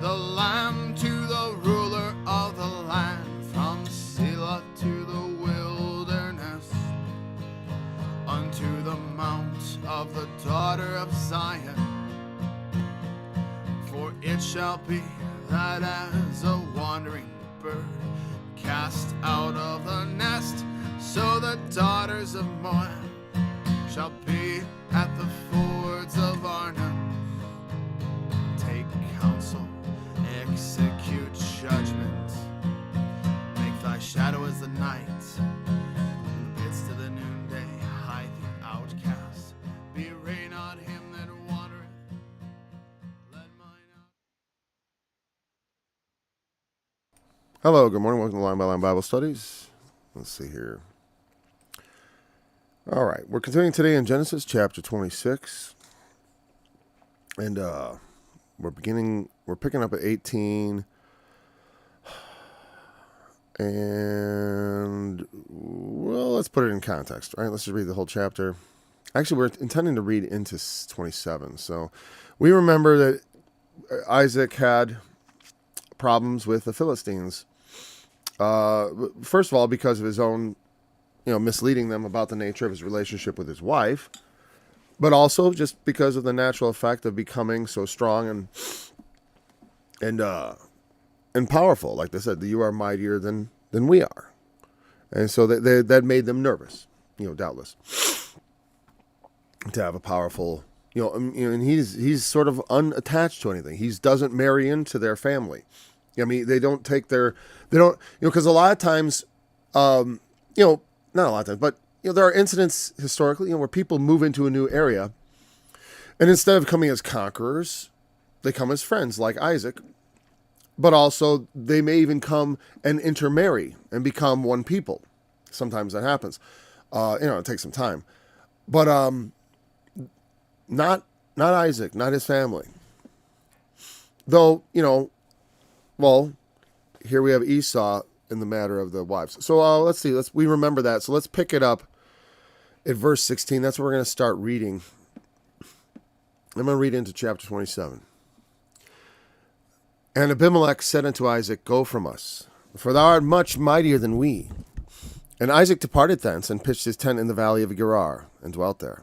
the Lamb, to the ruler of the land, from Selah to the wilderness, unto the mount of the daughter of Zion. For it shall be that as a wandering bird cast out of the nest, so the daughters of Moab shall be at the fords of Arnon. Take counsel, execute judgment, make thy shadow as the night, in the midst of the noonday hide the outcast. Be rain on him that wandereth, let mine out. Hello, good morning. Welcome to Line by Line Bible Studies. Let's see here. All right, we're continuing today in Genesis chapter 26. And we're picking up at 18. And, well, let's put it in context, right? Let's just read the whole chapter. Actually, we're intending to read into 27. So we remember that Isaac had problems with the Philistines. First of all, because of his own, misleading them about the nature of his relationship with his wife, but also just because of the natural effect of becoming so strong and powerful. Like they said, you are mightier than we are, and so that made them nervous, doubtless, to have a powerful, and he's sort of unattached to anything. He doesn't marry into their family. I mean, because a lot of times, not a lot of times, but, there are incidents historically, where people move into a new area, and instead of coming as conquerors, they come as friends, like Isaac, but also they may even come and intermarry and become one people. Sometimes that happens. It takes some time, but, not Isaac, not his family, though, well, here we have Esau in the matter of the wives. So let's see. We remember that. So let's pick it up at verse 16. That's where we're going to start reading. I'm going to read into chapter 27. And Abimelech said unto Isaac, Go from us, for thou art much mightier than we. And Isaac departed thence, and pitched his tent in the valley of Gerar, and dwelt there.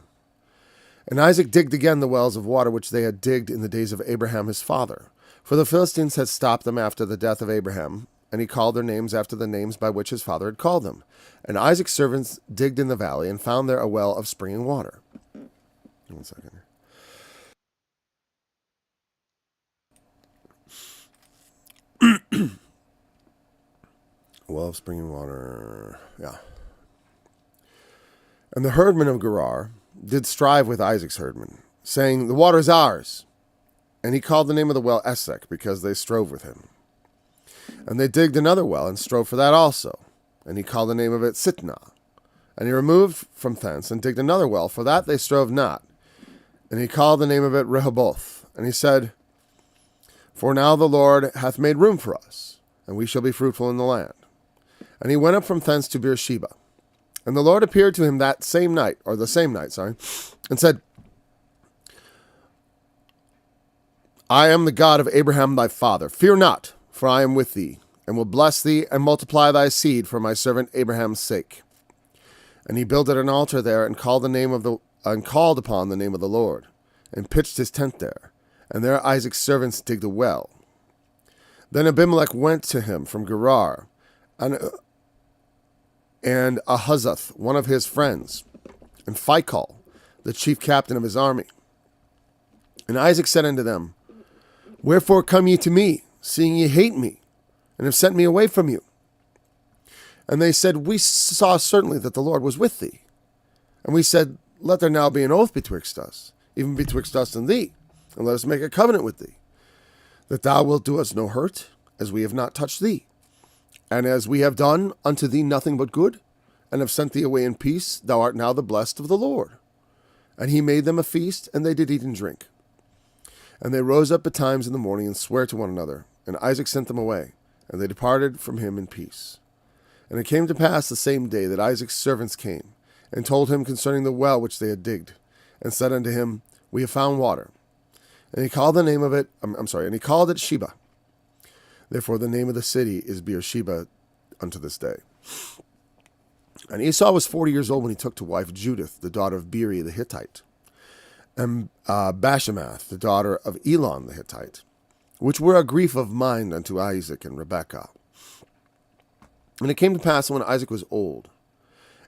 And Isaac digged again the wells of water which they had digged in the days of Abraham his father. For the Philistines had stopped them after the death of Abraham, and he called their names after the names by which his father had called them. And Isaac's servants digged in the valley, and found there a well of springing water. 1 second. Well of springing water, yeah. And the herdmen of Gerar did strive with Isaac's herdmen, saying, The water is ours. And he called the name of the well Esek, because they strove with him. And they digged another well, and strove for that also. And he called the name of it Sitnah. And he removed from thence, and digged another well, for that they strove not. And he called the name of it Rehoboth. And he said, For now the Lord hath made room for us, and we shall be fruitful in the land. And he went up from thence to Beersheba. And the Lord appeared to him the same night, and said, I am the God of Abraham thy father. Fear not, for I am with thee, and will bless thee, and multiply thy seed for my servant Abraham's sake. And he builded an altar there, and called upon the name of the Lord, and pitched his tent there. And there Isaac's servants digged a well. Then Abimelech went to him from Gerar, and Ahazath, one of his friends, and Phicol, the chief captain of his army. And Isaac said unto them, Wherefore come ye to me, seeing ye hate me, and have sent me away from you? And they said, We saw certainly that the Lord was with thee. And we said, Let there now be an oath betwixt us, even betwixt us and thee, and let us make a covenant with thee, that thou wilt do us no hurt, as we have not touched thee, and as we have done unto thee nothing but good, and have sent thee away in peace, thou art now the blessed of the Lord. And he made them a feast, and they did eat and drink. And they rose up betimes in the morning, and sware to one another. And Isaac sent them away, and they departed from him in peace. And it came to pass the same day that Isaac's servants came, and told him concerning the well which they had digged, and said unto him, We have found water. And he called the name of it, and he called it Sheba. Therefore the name of the city is Beersheba unto this day. And Esau was 40 years old when he took to wife Judith, the daughter of Beeri the Hittite, and Bashemath, the daughter of Elon the Hittite, which were a grief of mind unto Isaac and Rebekah. And it came to pass when Isaac was old,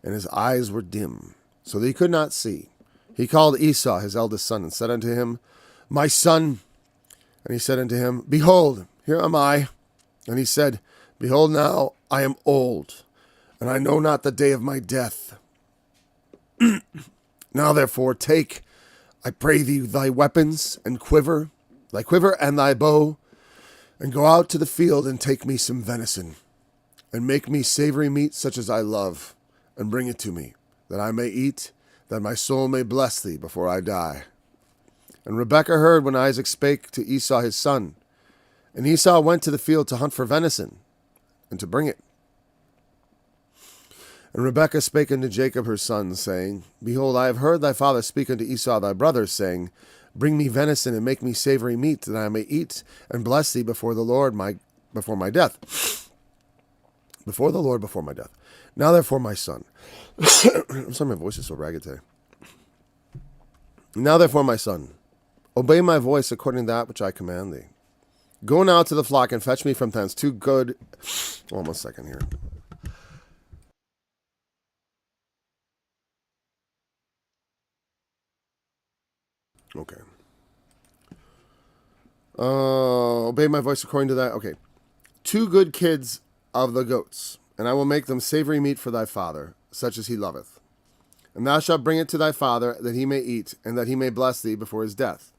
and his eyes were dim, so that he could not see, he called Esau his eldest son, and said unto him, My son. And he said unto him, Behold, here am I. And he said, Behold, now I am old, and I know not the day of my death. Now therefore take, I pray thee, thy weapons and quiver, thy quiver and thy bow, and go out to the field and take me some venison, and make me savory meat such as I love, and bring it to me, that I may eat, that my soul may bless thee before I die. And Rebekah heard when Isaac spake to Esau his son. And Esau went to the field to hunt for venison, and to bring it. And Rebekah spake unto Jacob her son, saying, Behold, I have heard thy father speak unto Esau thy brother, saying, Bring me venison, and make me savory meat, that I may eat, and bless thee before the Lord before my death. Before the Lord before my death. Now therefore, my son. I'm sorry, my voice is so ragged today. Now therefore, my son, obey my voice according to that which I command thee. Go now to the flock and fetch me from thence 2 good... Hold on 1 second here. Okay. Obey my voice according to that. Okay. 2 good kids of the goats, and I will make them savory meat for thy father, such as he loveth. And thou shalt bring it to thy father, that he may eat, and that he may bless thee before his death.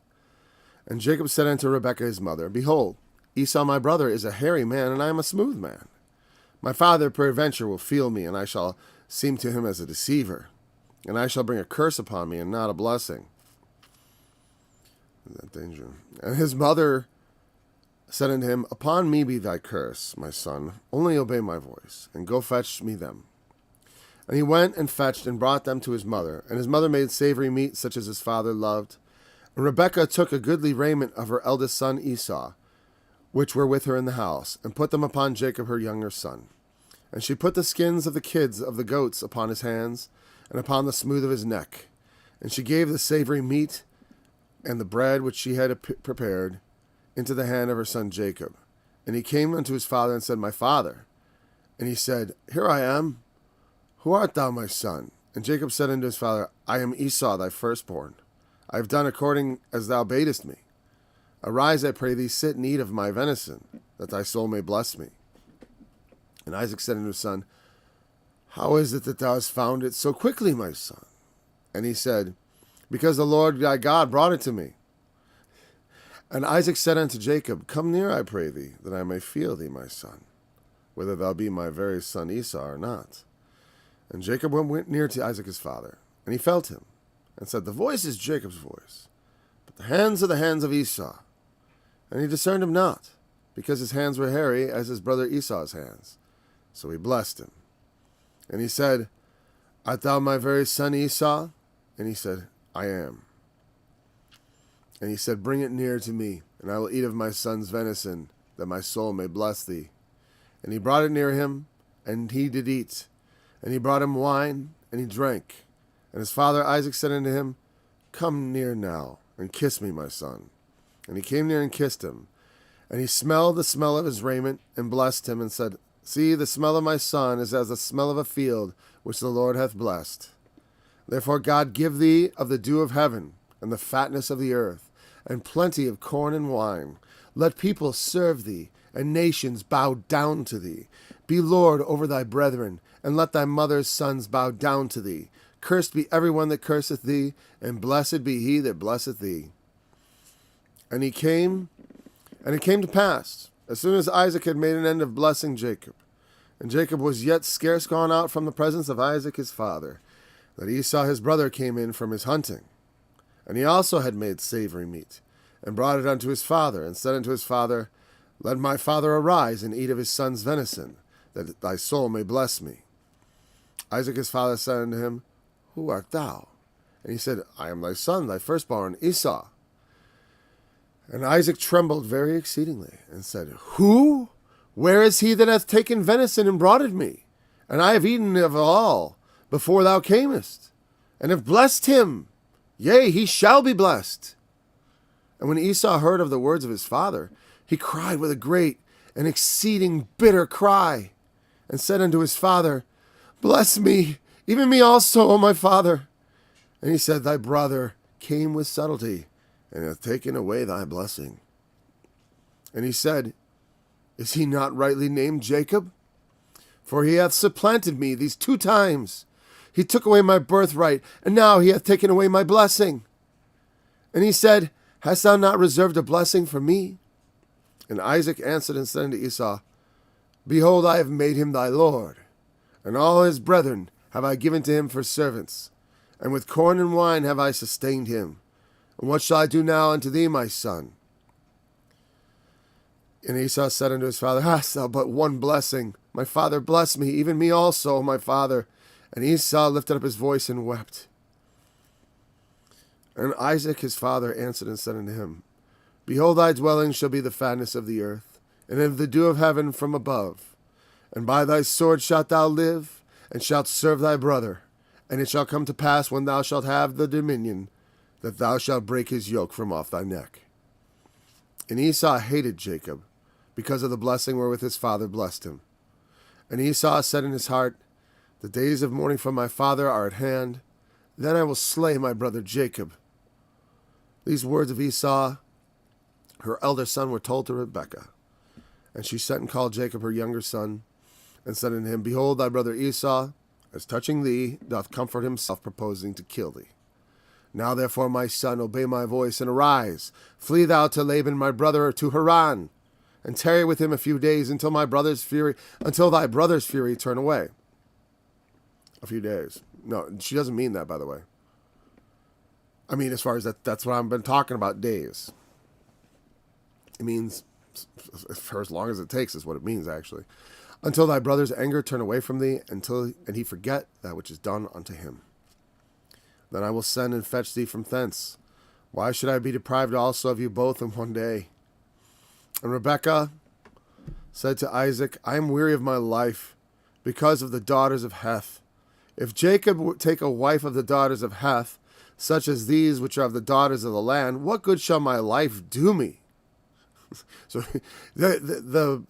And Jacob said unto Rebekah his mother, Behold, Esau my brother is a hairy man, and I am a smooth man. My father peradventure will feel me, and I shall seem to him as a deceiver, and I shall bring a curse upon me, and not a blessing. That danger. And his mother said unto him, Upon me be thy curse, my son, only obey my voice, and go fetch me them. And he went and fetched and brought them to his mother, and his mother made savory meat such as his father loved. And Rebekah took a goodly raiment of her eldest son Esau, which were with her in the house, and put them upon Jacob her younger son. And she put the skins of the kids of the goats upon his hands, and upon the smooth of his neck. And she gave the savory meat and the bread which she had prepared into the hand of her son Jacob. And he came unto his father and said, My father. And he said, Here I am. Who art thou, my son? And Jacob said unto his father, I am Esau, thy firstborn. I have done according as thou badest me. Arise, I pray thee, sit and eat of my venison, that thy soul may bless me. And Isaac said unto his son, How is it that thou hast found it so quickly, my son? And he said, Because the Lord thy God brought it to me. And Isaac said unto Jacob, Come near, I pray thee, that I may feel thee, my son, whether thou be my very son Esau or not. And Jacob went near to Isaac his father, and he felt him, and said, The voice is Jacob's voice, but the hands are the hands of Esau. And he discerned him not, because his hands were hairy as his brother Esau's hands. So he blessed him. And he said, Art thou my very son Esau? And he said, I am. And he said, Bring it near to me, and I will eat of my son's venison, that my soul may bless thee. And he brought it near him, and he did eat. And he brought him wine, and he drank. And his father Isaac said unto him, Come near now, and kiss me, my son. And he came near and kissed him. And he smelled the smell of his raiment, and blessed him, and said, See, the smell of my son is as the smell of a field, which the Lord hath blessed. Therefore God give thee of the dew of heaven, and the fatness of the earth, and plenty of corn and wine. Let people serve thee, and nations bow down to thee. Be Lord over thy brethren, and let thy mother's sons bow down to thee. Cursed be every one that curseth thee, and blessed be he that blesseth thee. And it came to pass, as soon as Isaac had made an end of blessing Jacob, and Jacob was yet scarce gone out from the presence of Isaac his father, that Esau his brother came in from his hunting. And he also had made savory meat, and brought it unto his father, and said unto his father, Let my father arise, and eat of his son's venison, that thy soul may bless me. Isaac his father said unto him, Who art thou? And he said, I am thy son, thy firstborn, Esau. And Isaac trembled very exceedingly, and said, Who Where is he that hath taken venison and brought it me? And I have eaten of all before thou camest, and have blessed him. Yea, he shall be blessed. And when Esau heard of the words of his father, he cried with a great and exceeding bitter cry, and said unto his father, Bless me, even me also, O my father. And he said, Thy brother came with subtlety, and hath taken away thy blessing. And he said, Is he not rightly named Jacob? For he hath supplanted me these 2 times. He took away my birthright, and now he hath taken away my blessing. And he said, Hast thou not reserved a blessing for me? And Isaac answered and said unto Esau, Behold, I have made him thy lord, and all his brethren have I given to him for servants, and with corn and wine have I sustained him. And what shall I do now unto thee, my son? And Esau said unto his father, Hast thou but one blessing? My father, bless me, even me also, my father. And Esau lifted up his voice and wept. And Isaac his father answered and said unto him, Behold, thy dwelling shall be the fatness of the earth, and of the dew of heaven from above. And by thy sword shalt thou live, and shalt serve thy brother. And it shall come to pass, when thou shalt have the dominion, that thou shalt break his yoke from off thy neck. And Esau hated Jacob, because of the blessing wherewith his father blessed him. And Esau said in his heart, The days of mourning for my father are at hand, then I will slay my brother Jacob. These words of Esau, her elder son, were told to Rebekah. And she sent and called Jacob her younger son, and said unto him, Behold, thy brother Esau, as touching thee, doth comfort himself, purposing to kill thee. Now therefore, my son, obey my voice, and arise. Flee thou to Laban my brother, to Haran, and tarry with him a few days until thy brother's fury turn away. A few days. No, she doesn't mean that, by the way. I mean, as far as that's what I've been talking about, days. It means for as long as it takes is what it means, actually. Until thy brother's anger turn away from thee, and he forget that which is done unto him. Then I will send and fetch thee from thence. Why should I be deprived also of you both in one day? And Rebekah said to Isaac, I am weary of my life, because of the daughters of Heth. If Jacob would take a wife of the daughters of Heth, such as these which are of the daughters of the land, what good shall my life do me? So the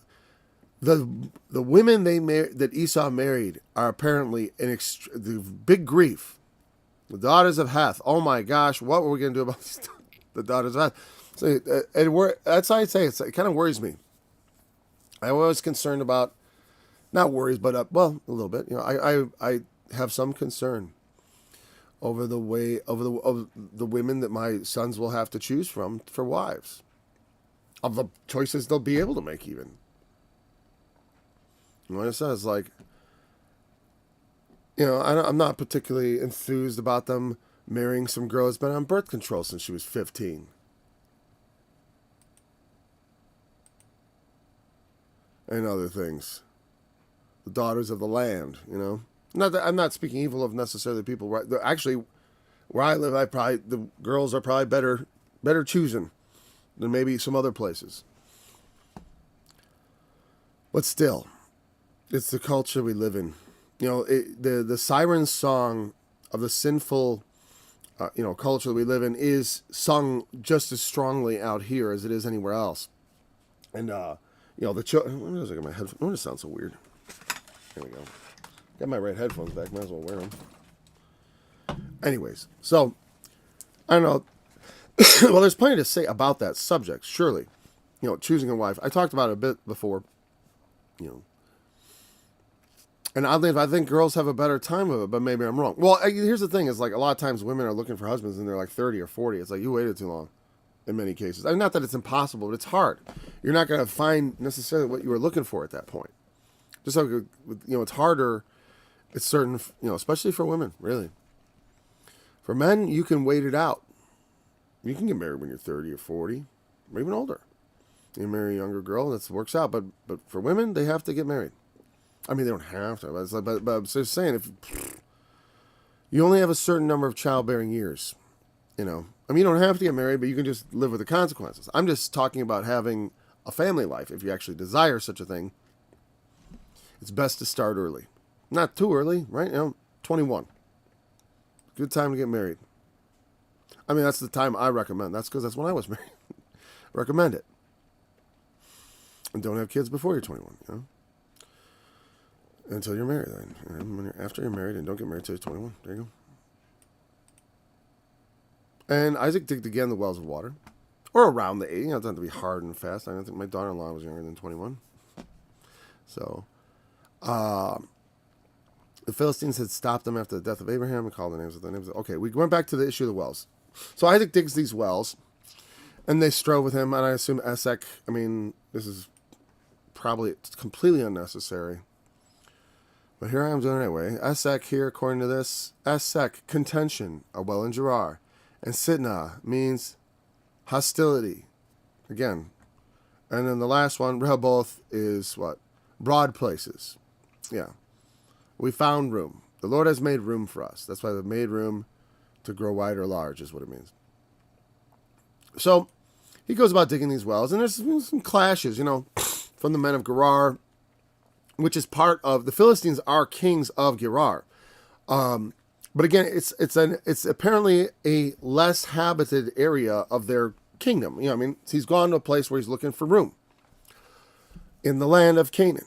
women that Esau married are apparently the big grief. The daughters of Heth. Oh my gosh, what were we going to do about the daughters of Heth? So that's why I say it kind of worries me. I was concerned about, not worries, but a little bit. You know, I have some concern over the women that my sons will have to choose from for wives, of the choices they'll be able to make, even. And like I said, it's like, you know, I'm not particularly enthused about them marrying some girl who's been on birth control since she was 15. And other things. The daughters of the land, you know. Not that I'm not speaking evil of necessarily people. Right, actually, where I live, the girls are probably better choosing than maybe some other places. But still, it's the culture we live in. You know, the siren song of the sinful, culture that we live in is sung just as strongly out here as it is anywhere else. And the children. What is it? My headphones. Oh, this sounds so weird. There we go. Got my red headphones back. Might as well wear them. Anyways, so I don't know. Well, there's plenty to say about that subject. Surely, choosing a wife. I talked about it a bit before. And oddly enough, I think girls have a better time of it, but maybe I'm wrong. Well, here's the thing: is like a lot of times women are looking for husbands and they're like 30 or 40. It's like you waited too long. In many cases, I mean, not that it's impossible, but it's hard. You're not going to find necessarily what you were looking for at that point. Just like it's harder. It's certain, especially for women, really. For men, you can wait it out. You can get married when you're 30 or 40, or even older. You marry a younger girl, that works out. But for women, they have to get married. I mean, they don't have to. But I'm just saying, if you only have a certain number of childbearing years, I mean, you don't have to get married, but you can just live with the consequences. I'm just talking about having a family life, if you actually desire such a thing, it's best to start early. Not too early, right? 21. Good time to get married. I mean, that's the time I recommend. That's because that's when I was married. Recommend it. And don't have kids before you're 21, until you're married. Then. And after you're married, and don't get married until you're 21. There you go. And Isaac digged again the wells of water, or around the age. It doesn't have to be hard and fast. I don't think my daughter-in-law was younger than 21. So, the Philistines had stopped them after the death of Abraham and called the names of the names. Okay, we went back to the issue of the wells. So Isaac digs these wells, and they strove with him, and I assume Esek, this is probably completely unnecessary. But here I am doing it anyway. Esek here, according to this, Esek, contention, a well in Gerar. And Sitnah means hostility. Again. And then the last one, Rehoboth, is what? Broad places. Yeah. We found room. The Lord has made room for us. That's why they've made room to grow wide or large, is what it means. So, he goes about digging these wells, and there's some clashes, from the men of Gerar, which is part of, the Philistines are kings of Gerar. But again, it's apparently a less habited area of their kingdom. He's gone to a place where he's looking for room in the land of Canaan.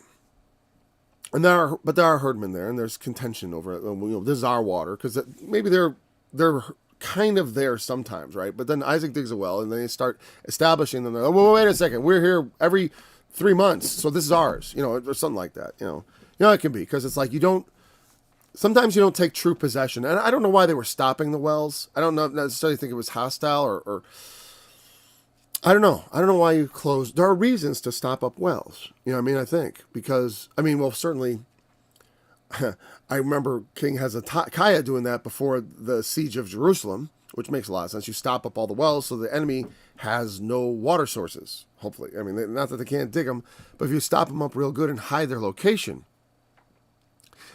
And there are herdmen there, and there's contention over it. This is our water, because maybe they're kind of there sometimes, right? But then Isaac digs a well, and then they start establishing them. Oh, well, wait a second, we're here every 3 months, so this is ours, or something like that. It can be, because it's like sometimes you don't take true possession. And I don't know why they were stopping the wells. I don't necessarily think it was hostile or I don't know. I don't know why you closed. There are reasons to stop up wells. I think. Because, certainly, I remember King Hezekiah doing that before the siege of Jerusalem, which makes a lot of sense. You stop up all the wells so the enemy has no water sources, hopefully. Not that they can't dig them, but if you stop them up real good and hide their location,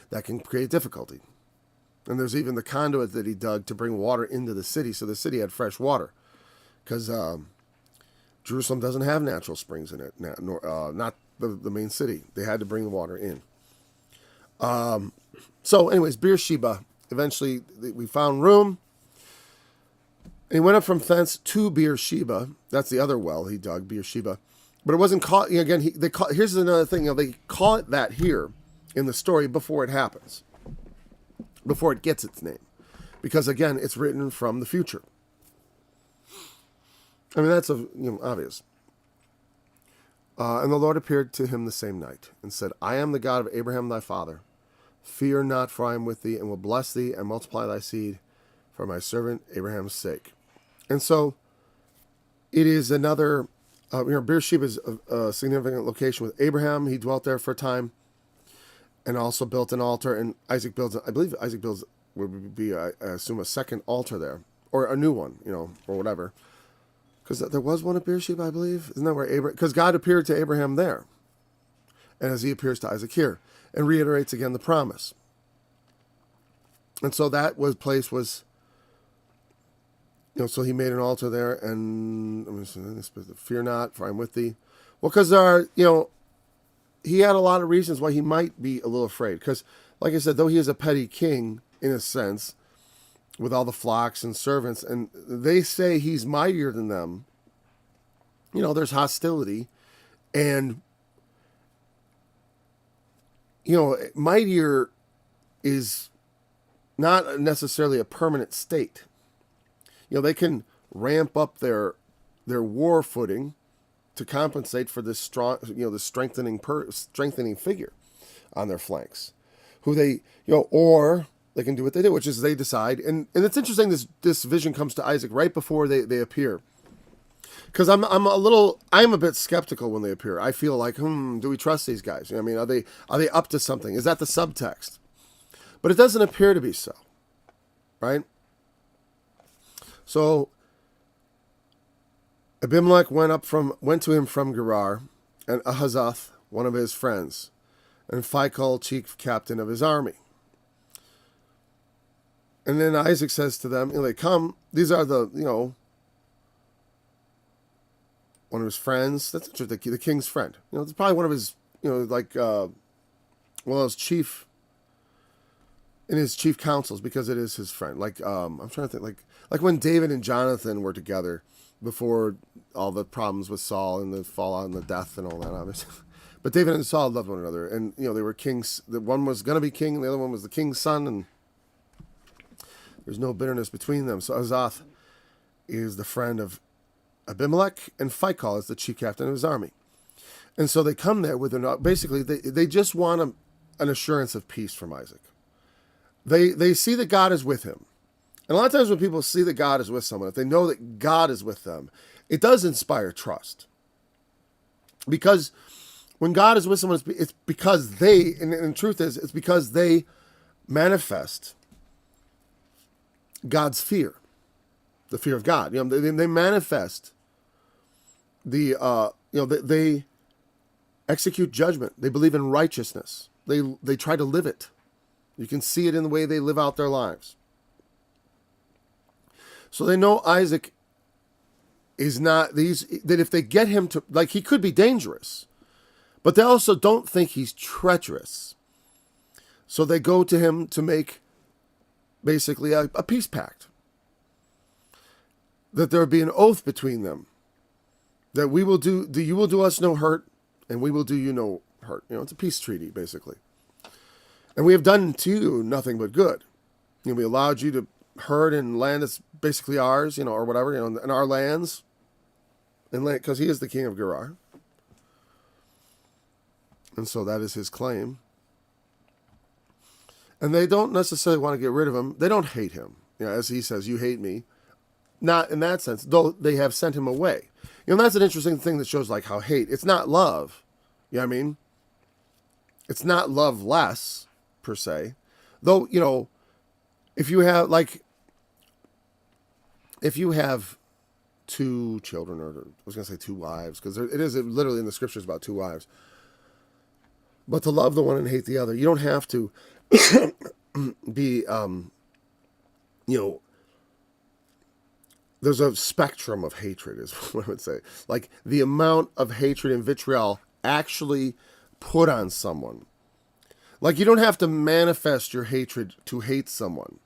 that can create difficulty. And there's even the conduit that he dug to bring water into the city, so the city had fresh water. Because Jerusalem doesn't have natural springs in it, not the main city. They had to bring the water in. So anyways, Beersheba, eventually we found room. And he went up from thence to Beersheba. That's the other well he dug, Beersheba. But it wasn't called, again, here's another thing. They call it that here in the story before it happens. Before it gets its name. Because, again, it's written from the future. That's obvious. And the Lord appeared to him the same night and said, I am the God of Abraham thy father. Fear not, for I am with thee, and will bless thee and multiply thy seed for my servant Abraham's sake. And so it is another, Beersheba is a significant location with Abraham. He dwelt there for a time and also built an altar. And Isaac builds, would be, I assume, a second altar there, or a new one, or whatever. Because there was one at Beersheba, I believe. Isn't that where Abraham, because God appeared to Abraham there. And as he appears to Isaac here, and reiterates again the promise. And so that place was, so he made an altar there, and fear not, for I'm with thee. Well, because there are, he had a lot of reasons why he might be a little afraid. Because, like I said, though he is a petty king, in a sense, with all the flocks and servants, and they say he's mightier than them, there's hostility, and, mightier is not necessarily a permanent state. They can ramp up their war footing to compensate for this strong, the strengthening figure on their flanks, who they, or they can do what they do, which is they decide. And it's interesting, this vision comes to Isaac right before they appear. Because I'm a bit skeptical when they appear. I feel like, do we trust these guys? Are they up to something? Is that the subtext? But it doesn't appear to be so, right? So Abimelech went to him from Gerar, and Ahazath, one of his friends, and Phicol, chief captain of his army. And then Isaac says to them, they come, these are the, one of his friends. That's interesting. The king's friend. It's probably one of his, like one of those chief in his chief councils, because it is his friend. Like I'm trying to think, like when David and Jonathan were together before all the problems with Saul and the fallout and the death and all that, obviously. But David and Saul loved one another, and they were kings. The one was going to be king, and the other one was the king's son, and there's no bitterness between them. So Azath is the friend of Abimelech, and Phicol is the chief captain of his army. And so they come there with basically they just want an assurance of peace from Isaac. They see that God is with him. And a lot of times when people see that God is with someone, if they know that God is with them, it does inspire trust. Because when God is with someone, it's because they, and the truth is, it's because they manifest God's fear, the fear of God. They manifest the, they execute judgment. They believe in righteousness. They try to live it. You can see it in the way they live out their lives. So they know Isaac is not that if they get him to, like, he could be dangerous, but they also don't think he's treacherous. So they go to him to make basically a peace pact. That there would be an oath between them. That you will do us no hurt, and we will do you no hurt. It's a peace treaty, basically. And we have done to you nothing but good. We allowed you to herd in land that's basically ours, or whatever, in our lands. And because he is the king of Gerar. And so that is his claim. And they don't necessarily want to get rid of him. They don't hate him. As he says, you hate me. Not in that sense, though they have sent him away. That's an interesting thing that shows like how hate, it's not love. You know what I mean? It's not love less, per se. Though, if you have two children, or I was going to say two wives, because it is literally in the scriptures about two wives. But to love the one and hate the other, you don't have to be, there's a spectrum of hatred, is what I would say. Like the amount of hatred and vitriol actually put on someone. Like you don't have to manifest your hatred to hate someone.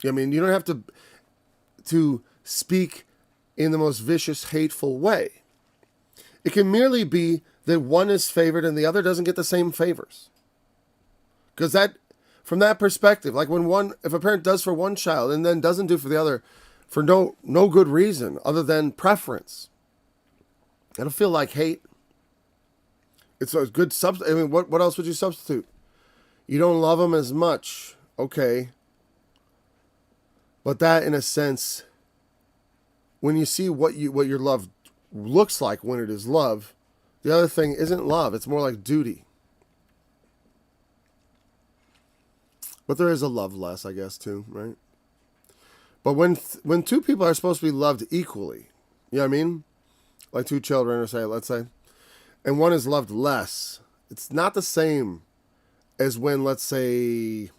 You don't have to speak in the most vicious, hateful way. It can merely be that one is favored and the other doesn't get the same favors. Because from that perspective, like if a parent does for one child and then doesn't do for the other for no good reason other than preference, it'll feel like hate. It's a good substitute. What else would you substitute? You don't love them as much. Okay. But that, in a sense, when you see what your love looks like when it is love, the other thing isn't love. It's more like duty. But there is a love less, I guess, too, right? But when two people are supposed to be loved equally, you know what I mean? Like two children, let's say, and one is loved less, it's not the same as when, let's say,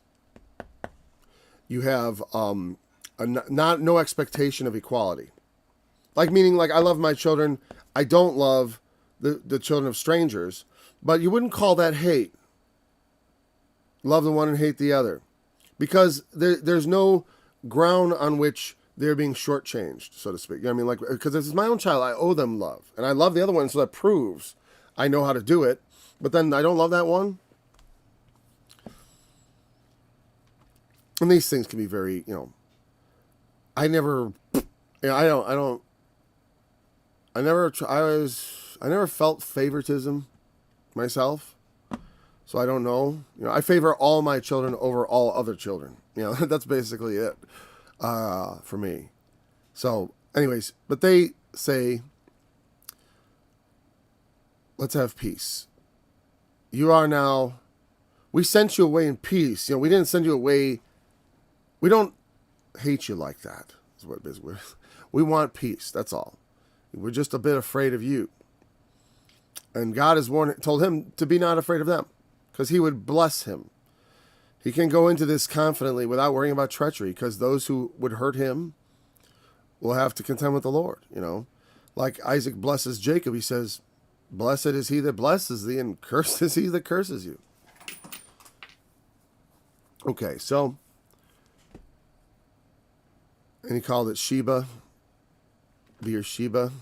you have no expectation of equality. Like, meaning, like, I love my children. I don't love the children of strangers. But you wouldn't call that hate. Love the one and hate the other. Because there's no ground on which they're being shortchanged, so to speak. You know what I mean? Like, because this is my own child, I owe them love. And I love the other one, so that proves I know how to do it. But then I don't love that one. And these things can be very, I never felt favoritism myself. So I don't know. I favor all my children over all other children. That's basically it for me. So anyways, but they say, let's have peace. We sent you away in peace. We didn't send you away. We don't hate you like that. Is what basically we want peace. That's all. We're just a bit afraid of you. And God has told him to be not afraid of them, because he would bless him. He can go into this confidently without worrying about treachery, because those who would hurt him will have to contend with the Lord. Like Isaac blesses Jacob, he says, "Blessed is he that blesses thee, and cursed is he that curses you." Okay, so, and he called it Sheba, Beersheba,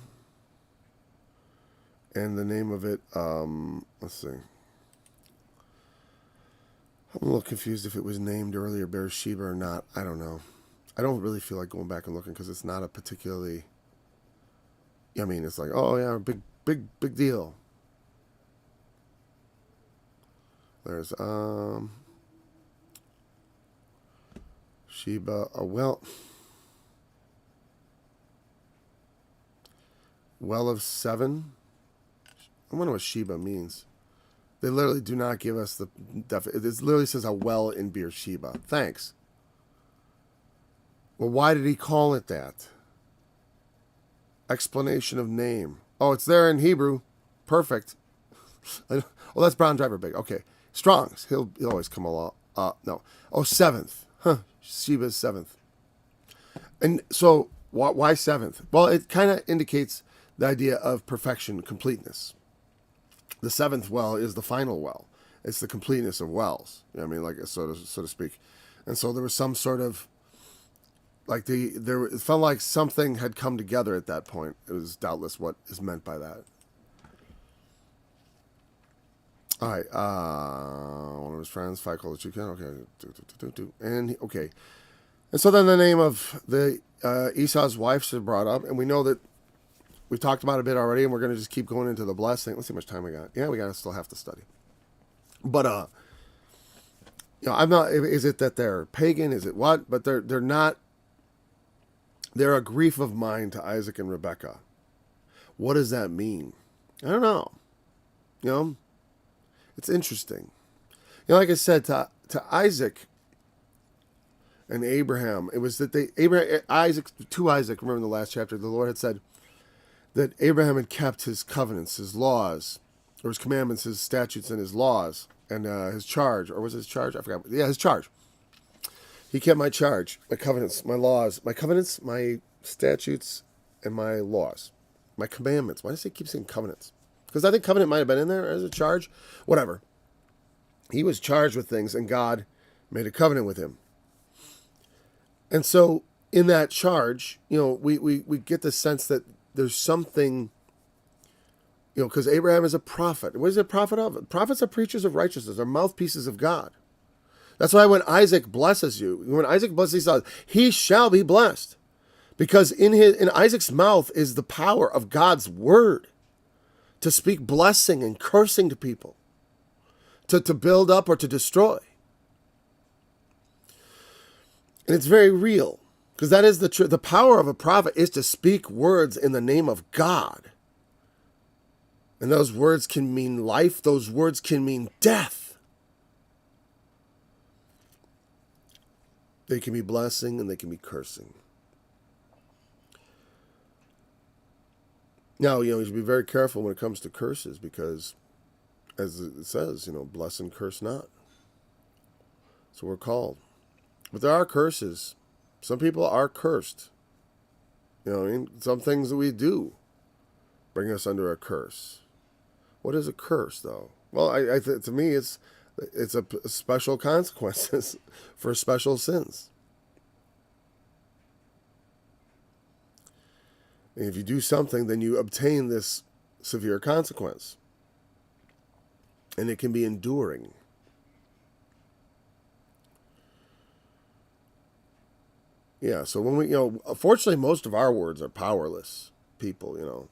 and the name of it, let's see. I'm a little confused if it was named earlier Beersheba or not. I don't know. I don't really feel like going back and looking because it's not a particularly, I mean, it's like, oh yeah, big deal. There's, Sheba, well of 7. I wonder what Sheba means. They literally do not give us the definition. It literally says a well in Beersheba. Thanks. Well, why did he call it that? Explanation of name. Oh, it's there in Hebrew. Perfect. Well, that's Brown Driver Big. Okay. Strong's. He'll always come along. No. Oh, 7th. Huh. Sheba's 7th. And so, why 7th? Well, it kind of indicates the idea of perfection, completeness. The 7th well is the final well. It's the completeness of wells. You know what I mean, like so to speak. And so there was some sort of, like it felt like something had come together at that point. It was doubtless what is meant by that. All right. One of his friends, Phicol the Chukan. Okay. And okay. And so then the name of the Esau's wife is brought up, and we know that we've talked about it a bit already, and we're going to just keep going into the blessing. Let's see how much time we got. Yeah, we still have to study. But I'm not. Is it that they're pagan? Is it what? But they're not. They're a grief of mine to Isaac and Rebekah. What does that mean? I don't know. It's interesting. Like I said, to Isaac and Abraham, it was that Isaac, remember in the last chapter, the Lord had said that Abraham had kept his covenants, his laws, or his commandments, his statutes, and his laws, and his charge, or was it his charge? I forgot. Yeah, his charge. He kept my charge, my covenants, my laws, my covenants, my statutes, and my laws, my commandments. Why does he keep saying covenants? Because I think covenant might have been in there as a charge. Whatever. He was charged with things, and God made a covenant with him. And so in that charge, we get the sense that there's something, because Abraham is a prophet. What is a prophet of? Prophets are preachers of righteousness. They're mouthpieces of God. That's why when Isaac blesses you, when Isaac blesses Esau, he shall be blessed. Because in Isaac's mouth is the power of God's word to speak blessing and cursing to people, to build up or to destroy. And it's very real, because that is the truth. The power of a prophet is to speak words in the name of God. And those words can mean life. Those words can mean death. They can be blessing and they can be cursing. Now, you should be very careful when it comes to curses, because as it says, bless and curse not. So we're called. But there are curses. Some people are cursed. Some things that we do bring us under a curse. What is a curse, though? Well, to me, it's a special consequences for special sins. And if you do something, then you obtain this severe consequence. And it can be enduring. Yeah, so when we, fortunately, most of our words are powerless people,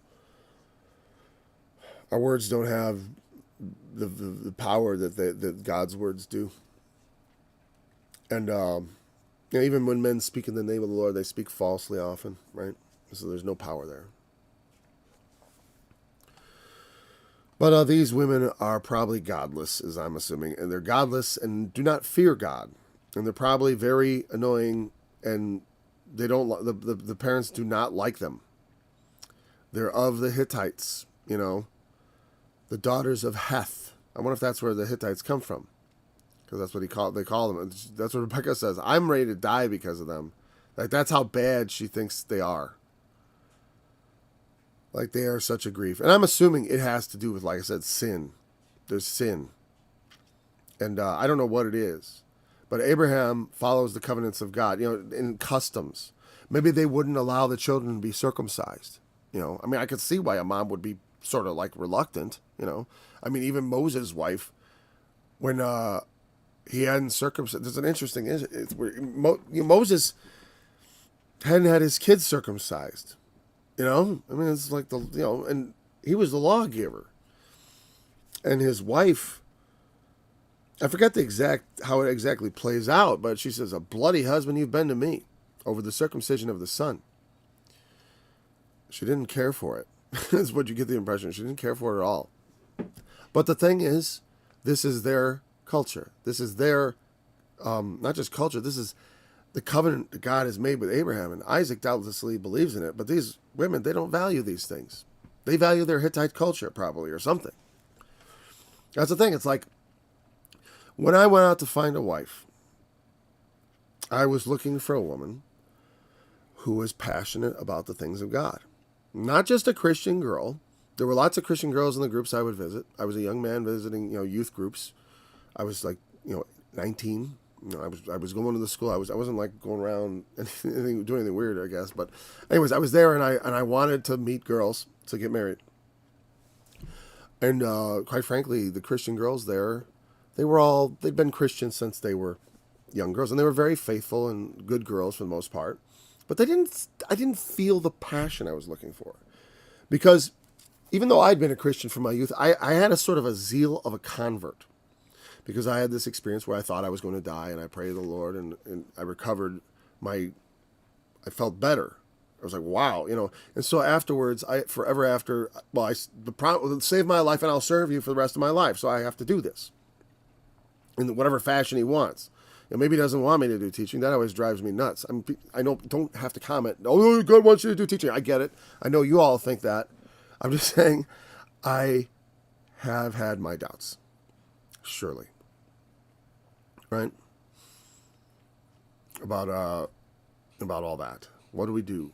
Our words don't have the power that God's words do. And, even when men speak in the name of the Lord, they speak falsely often, right? So there's no power there. But these women are probably godless, as I'm assuming. And they're godless and do not fear God. And they're probably very annoying, and they don't. The parents do not like them. They're of the Hittites, the daughters of Heth. I wonder if that's where the Hittites come from, because that's what they call them. That's what Rebecca says. I'm ready to die because of them. Like, that's how bad she thinks they are. Like they are such a grief. And I'm assuming it has to do with, like I said, sin. There's sin. And I don't know what it is. But Abraham follows the covenants of God, in customs. Maybe they wouldn't allow the children to be circumcised. I mean, I could see why a mom would be sort of like reluctant, I mean, even Moses' wife, when he hadn't circumcised, there's an interesting, Moses hadn't had his kids circumcised, I mean, it's like and he was the lawgiver. And his wife, I forget how it exactly plays out, but she says, "A bloody husband you've been to me over the circumcision of the son." She didn't care for it. That's what you get the impression. She didn't care for it at all. But the thing is, this is their culture. This is their, not just culture, this is the covenant that God has made with Abraham. And Isaac doubtlessly believes in it. But these women, they don't value these things. They value their Hittite culture, probably, or something. That's the thing. It's like, when I went out to find a wife, I was looking for a woman who was passionate about the things of God. Not just a Christian girl. There were lots of Christian girls in the groups I would visit. I was a young man visiting, youth groups. I was like, 19. I was going to the school. I wasn't like going around doing anything weird, I guess. But anyways, I was there and I wanted to meet girls to get married. And quite frankly, the Christian girls there, they'd been Christians since they were young girls, and they were very faithful and good girls for the most part. But I didn't feel the passion I was looking for. Because even though I'd been a Christian from my youth, I had a sort of a zeal of a convert. Because I had this experience where I thought I was going to die, and I prayed to the Lord, and I recovered I felt better. I was like, wow, And so afterwards, forever after, save my life and I'll serve you for the rest of my life. So I have to do this in whatever fashion he wants. Maybe he doesn't want me to do teaching. That always drives me nuts. I don't have to comment. Oh, God wants you to do teaching. I get it. I know you all think that. I'm just saying I have had my doubts. Surely. Right? About all that. What do we do?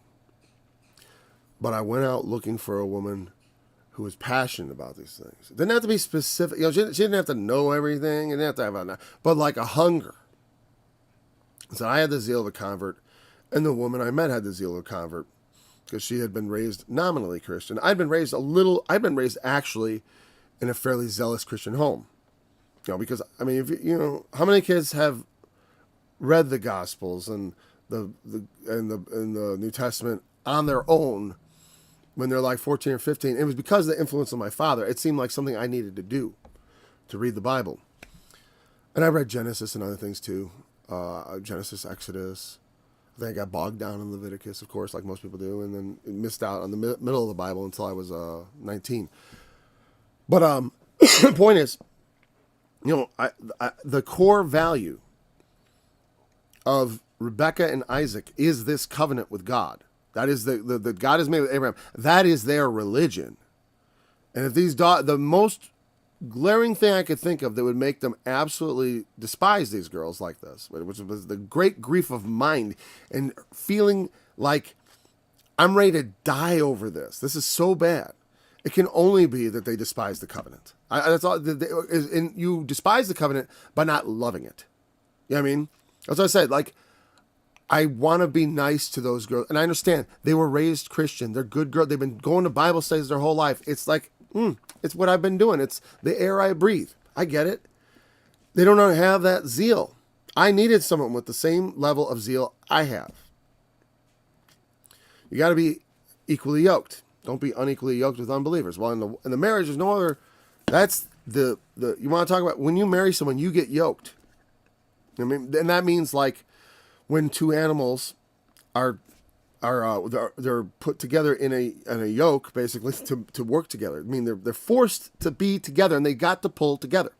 But I went out looking for a woman who was passionate about these things. It didn't have to be specific. She didn't have to know everything. It didn't have to have but like a hunger. So I had the zeal of a convert, and the woman I met had the zeal of a convert because she had been raised nominally Christian. I'd been raised actually in a fairly zealous Christian home. Because I mean, if how many kids have read the Gospels and the New Testament on their own when they're like 14 or 15? It was because of the influence of my father. It seemed like something I needed to do, to read the Bible. And I read Genesis and other things too. Genesis, Exodus. I think I got bogged down in Leviticus, of course, like most people do, and then missed out on the middle of the Bible until I was 19. But the point is, the core value of Rebekah and Isaac is this covenant with God. That is the God has made with Abraham. That is their religion. And if the most glaring thing I could think of that would make them absolutely despise these girls like this, which was the great grief of mind and feeling like I'm ready to die over this. This is so bad. It can only be that they despise the covenant. That's all. And you despise the covenant by not loving it. You know what I mean? That's what I said. Like, I want to be nice to those girls. And I understand they were raised Christian. They're good girls. They've been going to Bible studies their whole life. It's like, it's what I've been doing. It's the air I breathe. I get it. They don't have that zeal. I needed someone with the same level of zeal I have. You got to be equally yoked. Don't be unequally yoked with unbelievers. Well, in the marriage, there's no other. That's you want to talk about when you marry someone, you get yoked. I mean, and that means like when two animals are they're put together in a yoke, basically to work together. I mean, they're forced to be together, and they got to pull together.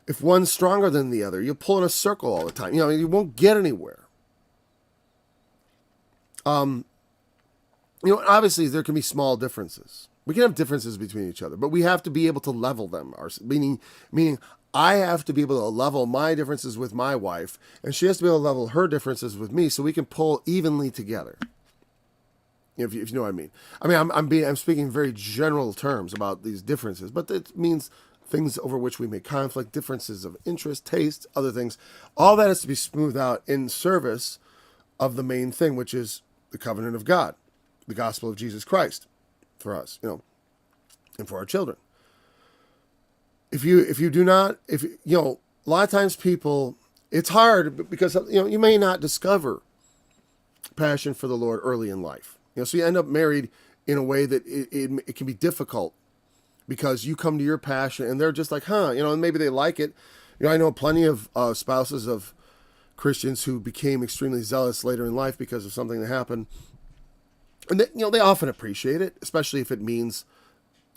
If one's stronger than the other, you pull in a circle all the time. You won't get anywhere. Obviously there can be small differences. We can have differences between each other, but we have to be able to level them. Meaning I have to be able to level my differences with my wife, and she has to be able to level her differences with me so we can pull evenly together. If you know what I mean. I mean, I'm speaking in very general terms about these differences, but it means things over which we may conflict, differences of interest, taste, other things. All that has to be smoothed out in service of the main thing, which is the covenant of God, the gospel of Jesus Christ for us, and for our children. If you do not, a lot of times people, it's hard because, you may not discover passion for the Lord early in life. So you end up married in a way that it can be difficult because you come to your passion and they're just like, and maybe they like it. I know plenty of spouses of Christians who became extremely zealous later in life because of something that happened. And they often appreciate it, especially if it means,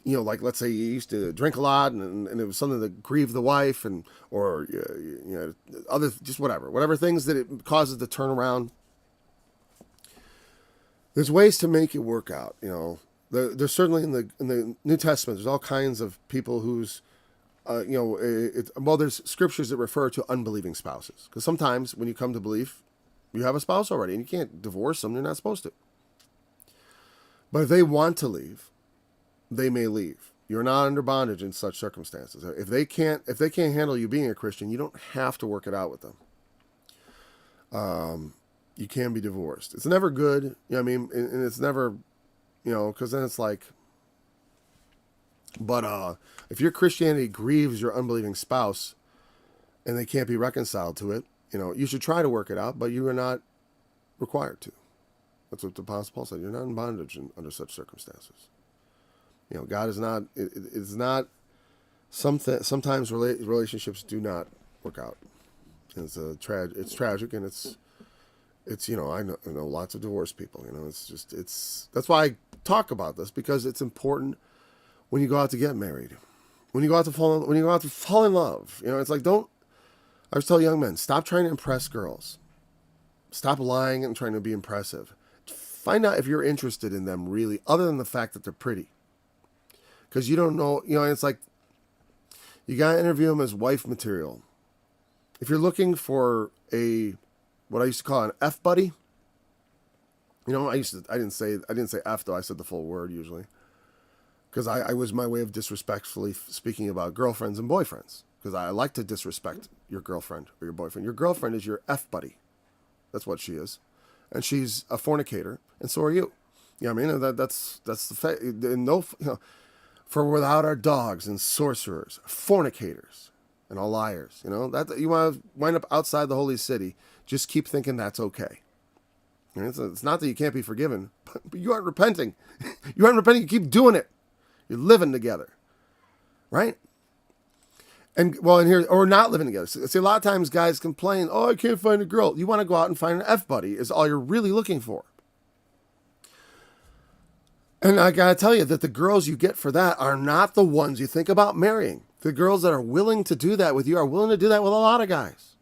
like let's say you used to drink a lot and it was something that grieved the wife or other, just whatever things that it causes to turn around. There's ways to make it work out. There's certainly in the New Testament, there's all kinds of people whose, there's scriptures that refer to unbelieving spouses. Because sometimes when you come to belief, you have a spouse already and you can't divorce them. You're not supposed to. But if they want to leave, they may leave. You're not under bondage in such circumstances. If they can't handle you being a Christian, you don't have to work it out with them. You can be divorced. It's never good. And it's never, because then it's like, but if your Christianity grieves your unbelieving spouse and they can't be reconciled to it, you should try to work it out, but you are not required to. That's what the Apostle Paul said. You're not in bondage under such circumstances. God is not, it's not, sometimes relationships do not work out. It's tragic and it's I know lots of divorced people, that's why I talk about this, because it's important when you go out to get married, when you go out to fall in love, it's like, I always tell young men, stop trying to impress girls. Stop lying and trying to be impressive. Find out if you're interested in them really, other than the fact that they're pretty. Because you don't know, it's like, you got to interview them as wife material. If you're looking for what I used to call an F buddy, I didn't say F though, I said the full word usually. Because I was my way of disrespectfully speaking about girlfriends and boyfriends. Because I like to disrespect your girlfriend or your boyfriend. Your girlfriend is your F buddy. That's what she is. And she's a fornicator, and so are you. That's the fact. For without our dogs and sorcerers, fornicators, and all liars, that you want to wind up outside the holy city, just keep thinking that's okay. It's not that you can't be forgiven, but you aren't repenting. You aren't repenting. You keep doing it. You're living together, right? And here, or not living together. See, a lot of times guys complain, "Oh, I can't find a girl." You want to go out and find an F buddy is all you're really looking for. And I gotta tell you that the girls you get for that are not the ones you think about marrying. The girls that are willing to do that with you are willing to do that with a lot of guys.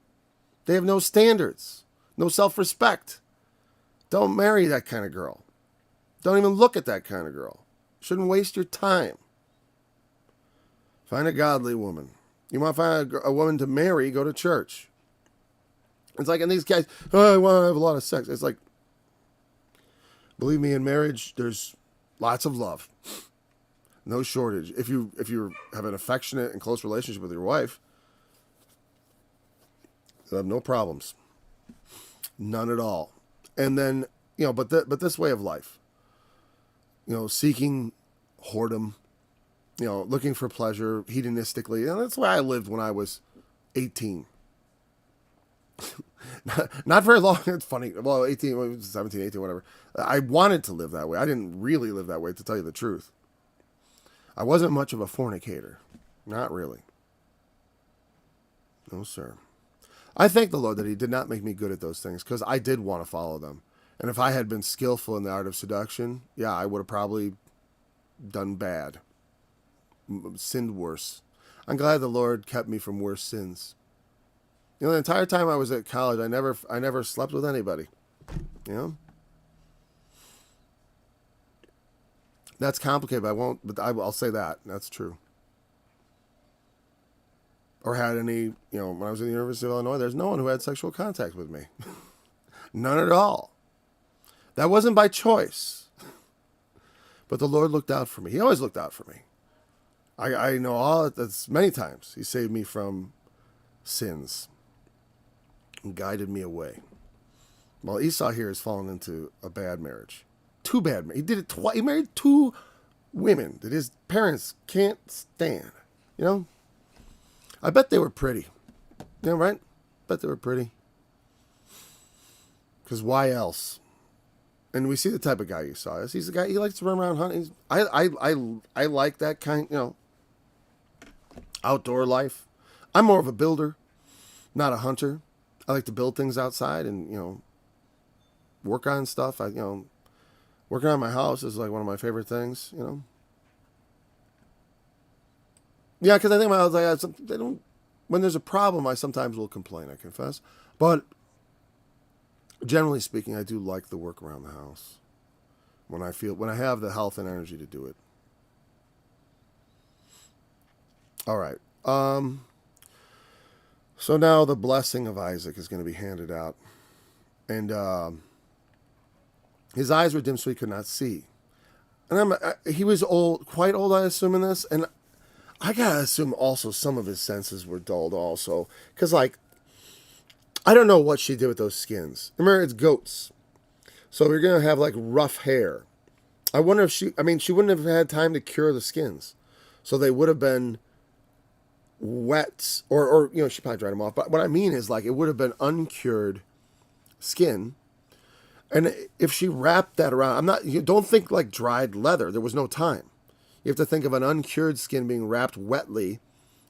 They have no standards, no self-respect. Don't marry that kind of girl. Don't even look at that kind of girl. Shouldn't waste your time. Find a godly woman. You want to find a woman to marry, go to church. It's like, and these guys, I want to have a lot of sex. It's like, believe me, in marriage, there's lots of love. No shortage. If you have an affectionate and close relationship with your wife, you'll have no problems. None at all. And then, but this way of life, seeking whoredom, looking for pleasure hedonistically. That's the way I lived when I was 18. Not very long. It's funny. Well, 18, 17, 18, whatever. I wanted to live that way. I didn't really live that way, to tell you the truth. I wasn't much of a fornicator. Not really. No, sir. I thank the Lord that he did not make me good at those things, because I did want to follow them. And if I had been skillful in the art of seduction, yeah, I would have probably done bad. Sinned worse. I'm glad the Lord kept me from worse sins. The entire time I was at college, I never slept with anybody. That's complicated, but I'll say that. That's true. Or had any, when I was in the University of Illinois, there's no one who had sexual contact with me. None at all. That wasn't by choice. But the Lord looked out for me. He always looked out for me. I know that's many times he saved me from sins and guided me away. Well, Esau here has fallen into a bad marriage. Two bad. He did it twice. He married two women that his parents can't stand. You know? I bet they were pretty. You know, right? Bet they were pretty. Because why else? And we see the type of guy Esau is. He's a guy, he likes to run around hunting. I like that kind, you know, outdoor life. I'm more of a builder, not a hunter. I like to build things outside and, you know, work on stuff. Working on my house is like one of my favorite things, you know. Yeah, because I think my house, they don't, when there's a problem, I sometimes will complain, I confess. But generally speaking, I do like the work around the house when I have the health and energy to do it. All right. So now the blessing of Isaac is going to be handed out. And his eyes were dim so he could not see. And he was old, quite old, I assume, in this. And I got to assume also some of his senses were dulled also. Because, like, I don't know what she did with those skins. Remember, it's goats. So we're going to have, like, rough hair. I wonder if she wouldn't have had time to cure the skins. So they would have been wet. Or you know, she probably dried them off. But what I mean is, like, it would have been uncured skin. And if she wrapped that around, you don't think like dried leather. There was no time. You have to think of an uncured skin being wrapped wetly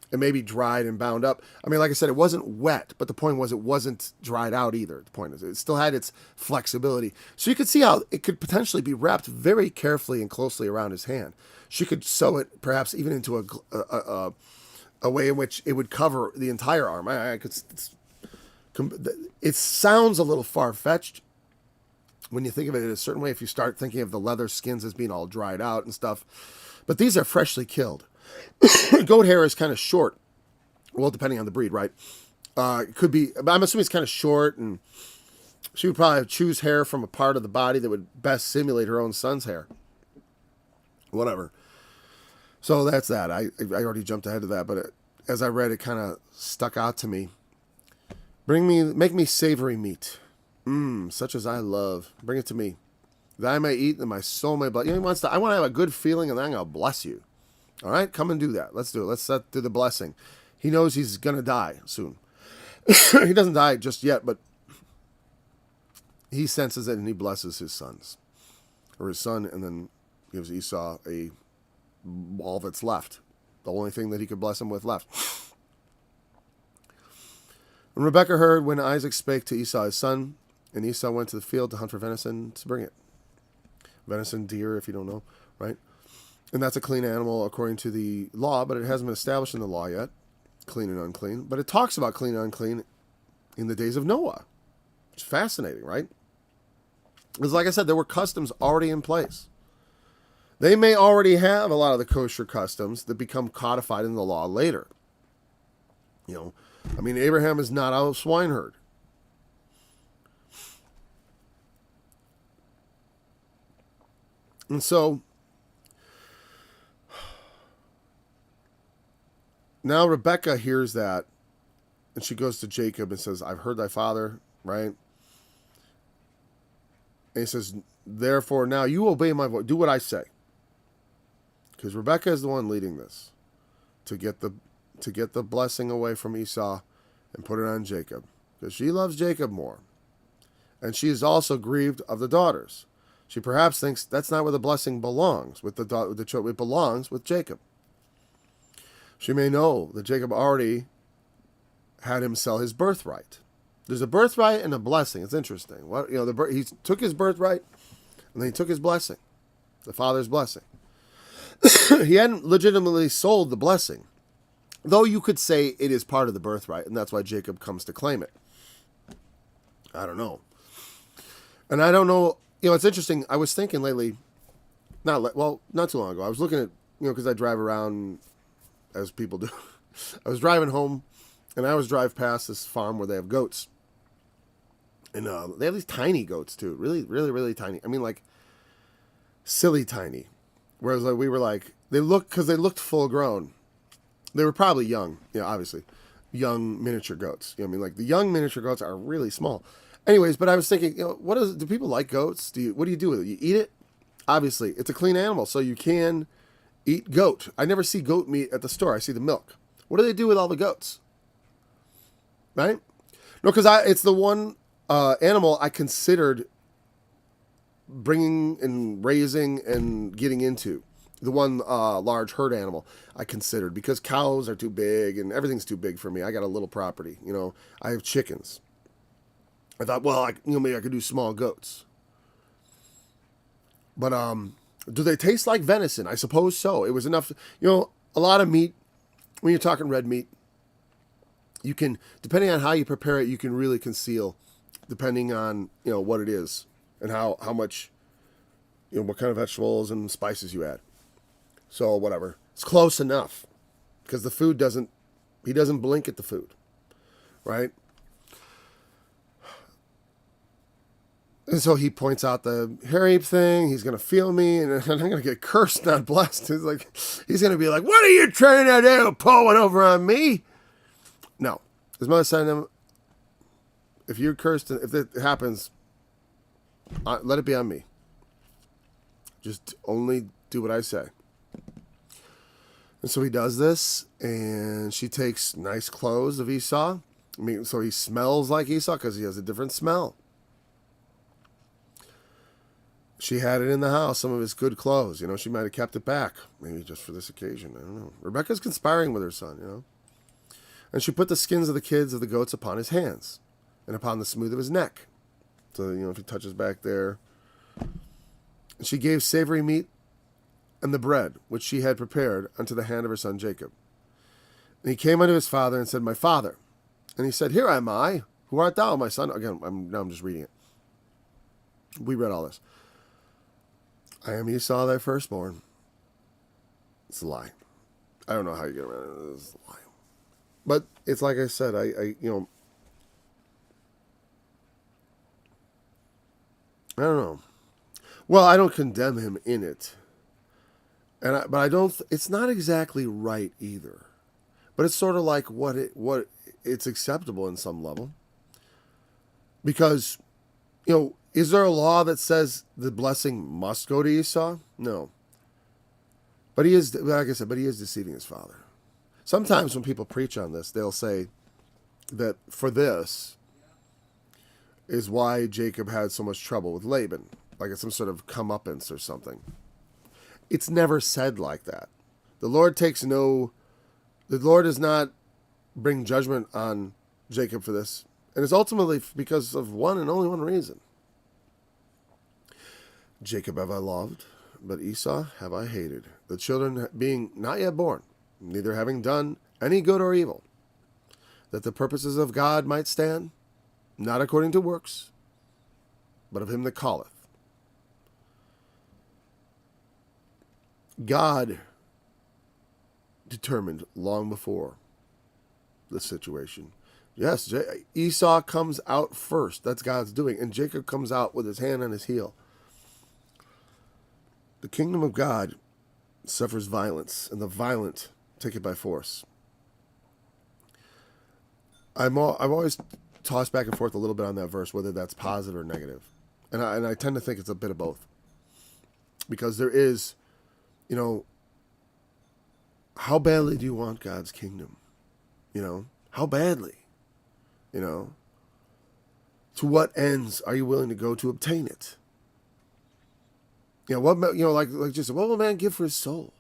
and maybe dried and bound up. I mean, like I said, it wasn't wet, but the point was it wasn't dried out either. The point is it still had its flexibility. So you could see how it could potentially be wrapped very carefully and closely around his hand. She could sew it perhaps even into a way in which it would cover the entire arm. It sounds a little far-fetched when you think of it in a certain way, if you start thinking of the leather skins as being all dried out and stuff. But these are freshly killed. Goat hair is kind of short. Well, depending on the breed, right? It could be, I'm assuming it's kind of short, and she would probably choose hair from a part of the body that would best simulate her own son's hair. Whatever. So that's that. I already jumped ahead of that, but as I read, it kind of stuck out to me. Make me savory meat. Such as I love. Bring it to me. That I may eat and my soul may bless. You know, I want to have a good feeling and then I'm going to bless you. All right? Come and do that. Let's do it. Let's do the blessing. He knows he's going to die soon. He doesn't die just yet, but he senses it and he blesses his sons. Or his son, and then gives Esau all that's left. The only thing that he could bless him with left. And Rebekah heard when Isaac spake to Esau his son, and Esau went to the field to hunt for venison to bring it. Venison, deer, if you don't know, right? And that's a clean animal according to the law, but it hasn't been established in the law yet, clean and unclean. But it talks about clean and unclean in the days of Noah. It's fascinating, right? Because like I said, there were customs already in place. They may already have a lot of the kosher customs that become codified in the law later. You know, I mean, Abraham is not a swineherd. And so, now Rebekah hears that, and she goes to Jacob and says, I've heard thy father, right? And he says, therefore now you obey my voice. Do what I say. Because Rebekah is the one leading this to get the blessing away from Esau and put it on Jacob. Because she loves Jacob more. And she is also grieved of the daughters. She perhaps thinks that's not where the blessing belongs. It belongs with Jacob. She may know that Jacob already had him sell his birthright. There's a birthright and a blessing. It's interesting. He took his birthright, and then he took his blessing, the father's blessing. He hadn't legitimately sold the blessing, though you could say it is part of the birthright, and that's why Jacob comes to claim it. I don't know. And I don't know. You know, it's interesting. I was thinking lately, not too long ago. I was looking at, because I drive around as people do. I was driving home, and I always drive past this farm where they have goats. And they have these tiny goats, too. Really, really, really tiny. I mean, like, silly tiny. Whereas like, we were like, they looked full grown. They were probably young, obviously, young miniature goats. I mean, like the young miniature goats are really small. Anyways, but I was thinking, do people like goats? What do you do with it? You eat it? Obviously, it's a clean animal, so you can eat goat. I never see goat meat at the store. I see the milk. What do they do with all the goats? Right? No, because it's the one animal I considered bringing and raising and getting into. The one large herd animal I considered, because cows are too big and everything's too big for me. I got a little property, I have chickens. I thought, well, maybe I could do small goats. But do they taste like venison? I suppose so. It was enough. A lot of meat, when you're talking red meat, you can, depending on how you prepare it, you can really conceal, depending on, what it is and how much, what kind of vegetables and spices you add. So whatever. It's close enough, because the food he doesn't blink at the food, right? And so he points out the hair ape thing. He's going to feel me, and I'm going to get cursed, not blessed. He's going to be like, what are you trying to do, pulling over on me? No. His mother said to him, if you're cursed, if it happens, let it be on me. Just only do what I say. And so he does this, and she takes nice clothes of Esau. So he smells like Esau because he has a different smell. She had it in the house, some of his good clothes. She might have kept it back, maybe just for this occasion. I don't know. Rebecca's conspiring with her son, And she put the skins of the kids of the goats upon his hands and upon the smooth of his neck. So, if he touches back there. And she gave savory meat and the bread, which she had prepared, unto the hand of her son Jacob. And he came unto his father and said, my father. And he said, here am I. Who art thou, my son? Again, I'm just reading it. We read all this. I am Esau, thy firstborn. It's a lie. I don't know how you get around it. It's a lie. But it's like I said, I don't know. Well, I don't condemn him in it. But I don't, it's not exactly right either. But it's sort of like what it's acceptable in some level. Because, is there a law that says the blessing must go to Esau? No. But he is, like I said, but he is deceiving his father. Sometimes when people preach on this, they'll say that for this is why Jacob had so much trouble with Laban. Like it's some sort of comeuppance or something. It's never said like that. The Lord does not bring judgment on Jacob for this. And it's ultimately because of one and only one reason. Jacob have I loved, but Esau have I hated. The children being not yet born, neither having done any good or evil, that the purposes of God might stand, not according to works, but of him that calleth. God determined long before the situation. Yes, Esau comes out first. That's God's doing. And Jacob comes out with his hand on his heel. The kingdom of God suffers violence, and the violent take it by force. I've always tossed back and forth a little bit on that verse, whether that's positive or negative. And I tend to think it's a bit of both. Because there is, how badly do you want God's kingdom? How badly? To what ends are you willing to go to obtain it? Like just what will a man give for his soul?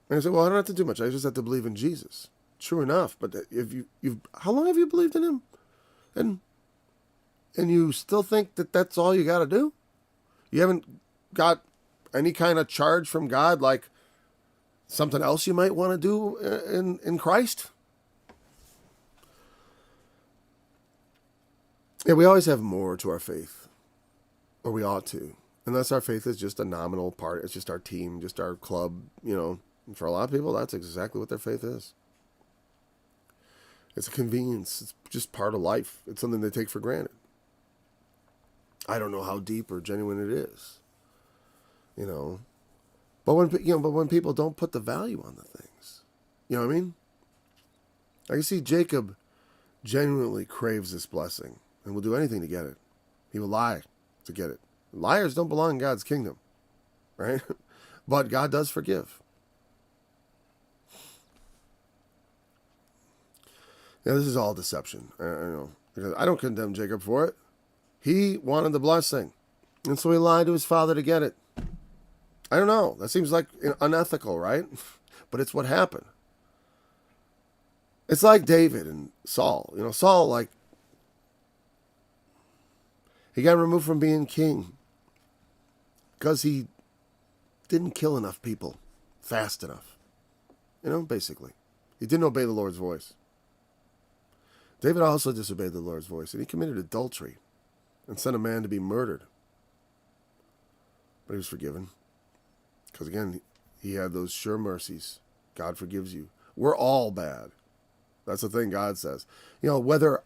And I said, well, I don't have to do much. I just have to believe in Jesus. True enough, but if you've how long have you believed in him? And you still think that that's all you got to do? You haven't got any kind of charge from God, like something else you might want to do in Christ? Yeah, we always have more to our faith, or we ought to. Unless our faith is just a nominal part. It's just our team, just our club, And for a lot of people, that's exactly what their faith is. It's a convenience. It's just part of life. It's something they take for granted. I don't know how deep or genuine it is. you know. But when people don't put the value on the things, you know what I mean? I can see Jacob genuinely craves this blessing and will do anything to get it. He will lie to get it. Liars don't belong in God's kingdom, right? But God does forgive. Now, this is all deception. I know. Because I don't condemn Jacob for it. He wanted the blessing. And so he lied to his father to get it. I don't know. That seems like unethical, right? But it's what happened. It's like David and Saul. You know, Saul, like, he got removed from being king because he didn't kill enough people fast enough. You know, basically. He didn't obey the Lord's voice. David also disobeyed the Lord's voice, and he committed adultery and sent a man to be murdered. But he was forgiven. Because again, he had those sure mercies. God forgives you. We're all bad. That's the thing God says. You know,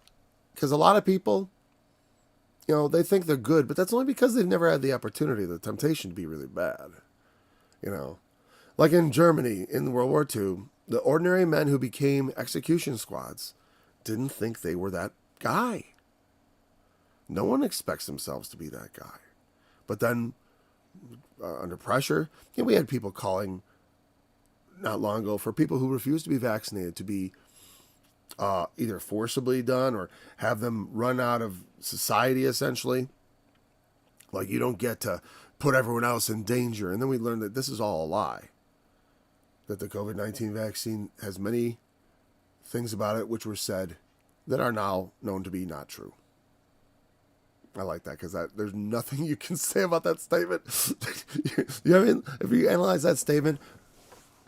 because a lot of people, you know, they think they're good, but that's only because they've never had the opportunity, the temptation to be really bad. You know, like in Germany in World War II, the ordinary men who became execution squads didn't think they were that guy. No one expects themselves to be that guy. But then, under pressure, you know, we had people calling not long ago for people who refused to be vaccinated to be either forcibly done or have them run out of society, essentially. Like, you don't get to put everyone else in danger. And then we learned that this is all a lie. That the COVID-19 vaccine has many things about it which were said that are now known to be not true. I like that because there's nothing you can say about that statement. You know what I mean? If you analyze that statement,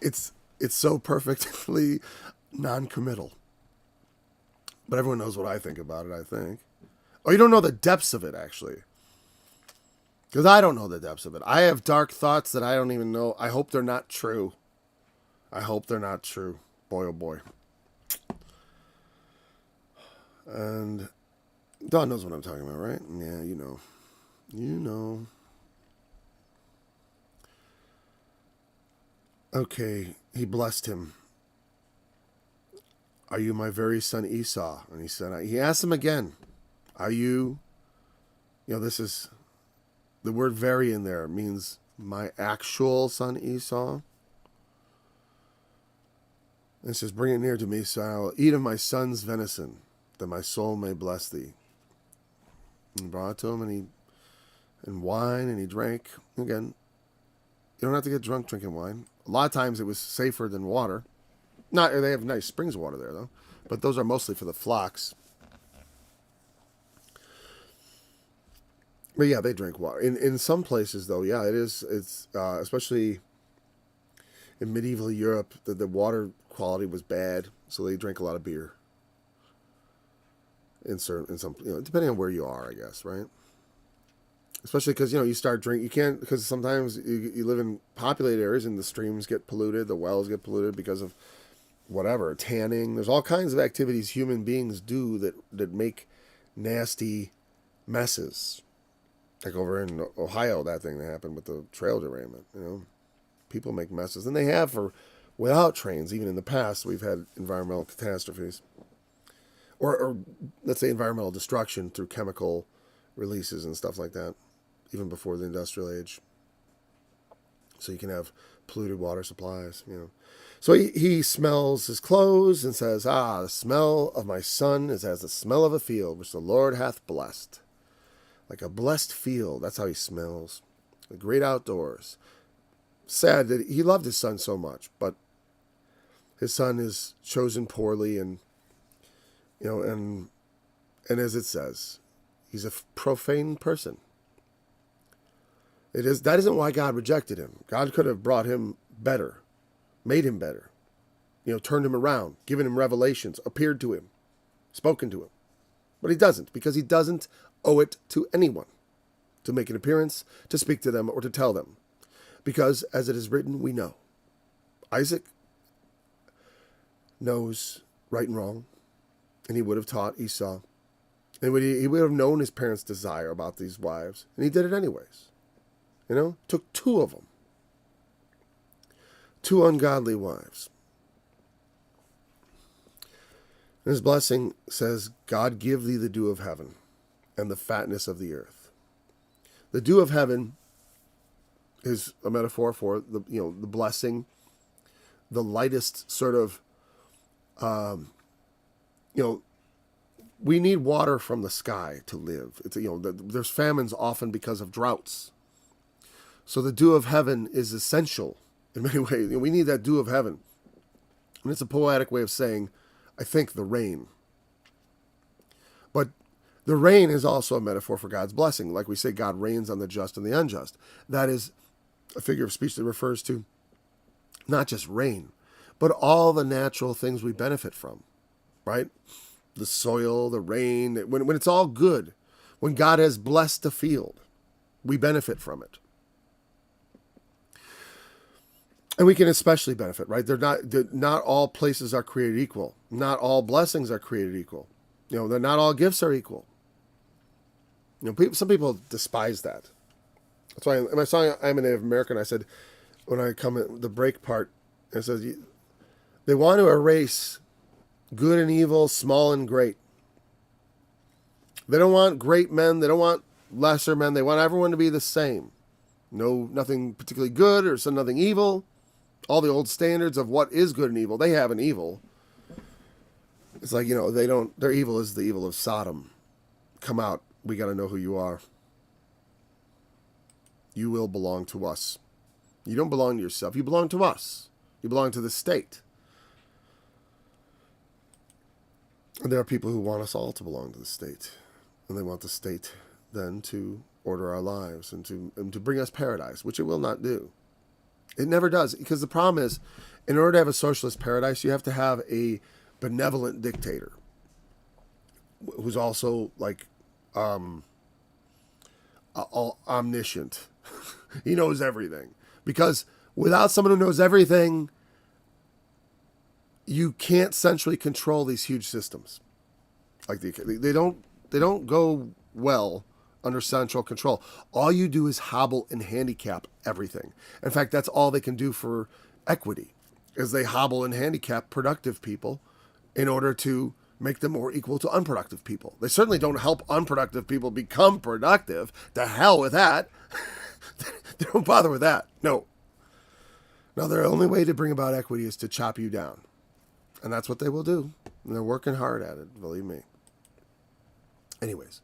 it's so perfectly non-committal. But everyone knows what I think about it, I think. Oh, you don't know the depths of it, actually. Because I don't know the depths of it. I have dark thoughts that I don't even know. I hope they're not true. I hope they're not true. Boy, oh boy. And Don knows what I'm talking about, right? Yeah, you know. You know. Okay, he blessed him. Are you my very son Esau? And he said, he asked him again, are you, this is, the word very in there means my actual son Esau. And it says, bring it near to me, so I will eat of my son's venison, that my soul may bless thee. And brought it to him, and wine, and he drank. Again, you don't have to get drunk drinking wine. A lot of times it was safer than water. They have nice springs of water there, though. But those are mostly for the flocks. But yeah, they drink water. In some places, though, yeah, it's especially in medieval Europe, the water quality was bad, so they drank a lot of beer. In some, depending on where you are, I guess, right? Especially because, you start drinking, you can't, because sometimes you live in populated areas and the streams get polluted, the wells get polluted because of whatever, tanning. There's all kinds of activities human beings do that make nasty messes. Like over in Ohio, that thing that happened with the trail derailment, People make messes. And they have without trains, even in the past, we've had environmental catastrophes. Or let's say environmental destruction through chemical releases and stuff like that, even before the industrial age. So you can have polluted water supplies, So he smells his clothes and says, the smell of my son is as the smell of a field, which the Lord hath blessed. Like a blessed field, that's how he smells. The great outdoors. Sad that he loved his son so much, but his son is chosen poorly and as it says, he's a profane person. That isn't why God rejected him. God could have brought him better, made him better, turned him around, given him revelations, appeared to him, spoken to him. But he doesn't, because he doesn't owe it to anyone to make an appearance, to speak to them, or to tell them. Because, as it is written, we know. Isaac knows right and wrong, and he would have taught Esau. And he would have known his parents' desire about these wives, and he did it anyways. Took two of them. Two ungodly wives. And his blessing says, God give thee the dew of heaven and the fatness of the earth. The dew of heaven is a metaphor for the blessing, the lightest sort of, we need water from the sky to live. It's there's famines often because of droughts. So the dew of heaven is essential in many ways. We need that dew of heaven, and it's a poetic way of saying, I think, the rain. But the rain is also a metaphor for God's blessing. Like we say, God rains on the just and the unjust. That is a figure of speech that refers to not just rain, but all the natural things we benefit from, right? The soil, the rain, when it's all good, when God has blessed the field, we benefit from it. And we can especially benefit, right? Not all places are created equal. Not all blessings are created equal. Not all gifts are equal. Some people despise that. That's why in my song, I'm a Native American, I said, when I come at the break part, it says, they want to erase good and evil, small and great. They don't want great men. They don't want lesser men. They want everyone to be the same. Nothing particularly good or nothing evil. All the old standards of what is good and evil, they have an evil. It's like, their evil is the evil of Sodom. Come out. We got to know who you are. You will belong to us. You don't belong to yourself. You belong to us. You belong to the state. And there are people who want us all to belong to the state. And they want the state then to order our lives and to bring us paradise, which it will not do. It never does. Because the problem is, in order to have a socialist paradise, you have to have a benevolent dictator who's also like omniscient. He knows everything. Because without someone who knows everything, you can't centrally control these huge systems. Like they don't go well under central control. All you do is hobble and handicap everything. In fact, that's all they can do for equity, is they hobble and handicap productive people in order to make them more equal to unproductive people. They certainly don't help unproductive people become productive. To hell with that. They don't bother with that. No. Now, their only way to bring about equity is to chop you down. And that's what they will do. And they're working hard at it, believe me. Anyways,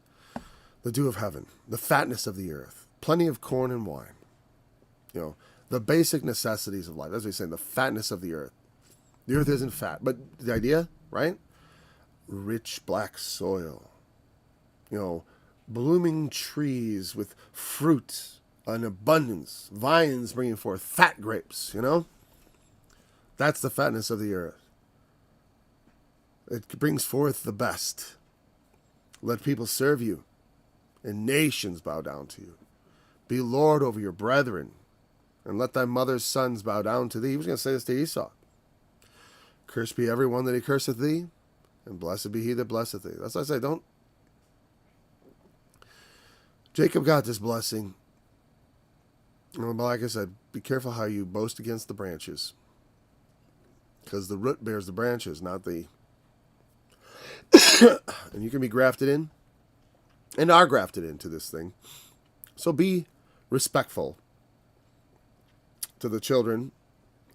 the dew of heaven, the fatness of the earth, plenty of corn and wine. The basic necessities of life. That's what he's saying, the fatness of the earth. The earth isn't fat. But the idea, right? Rich black soil. Blooming trees with fruit in abundance. Vines bringing forth fat grapes, That's the fatness of the earth. It brings forth the best. Let people serve you, and nations bow down to you. Be Lord over your brethren, and let thy mother's sons bow down to thee. He was going to say this to Esau. Cursed be every one that he curseth thee, and blessed be he that blesseth thee. That's what I say. Don't. Jacob got this blessing. But like I said, be careful how you boast against the branches. Because the root bears the branches, not the... And you can be grafted in, and are grafted into this thing. So be respectful to the children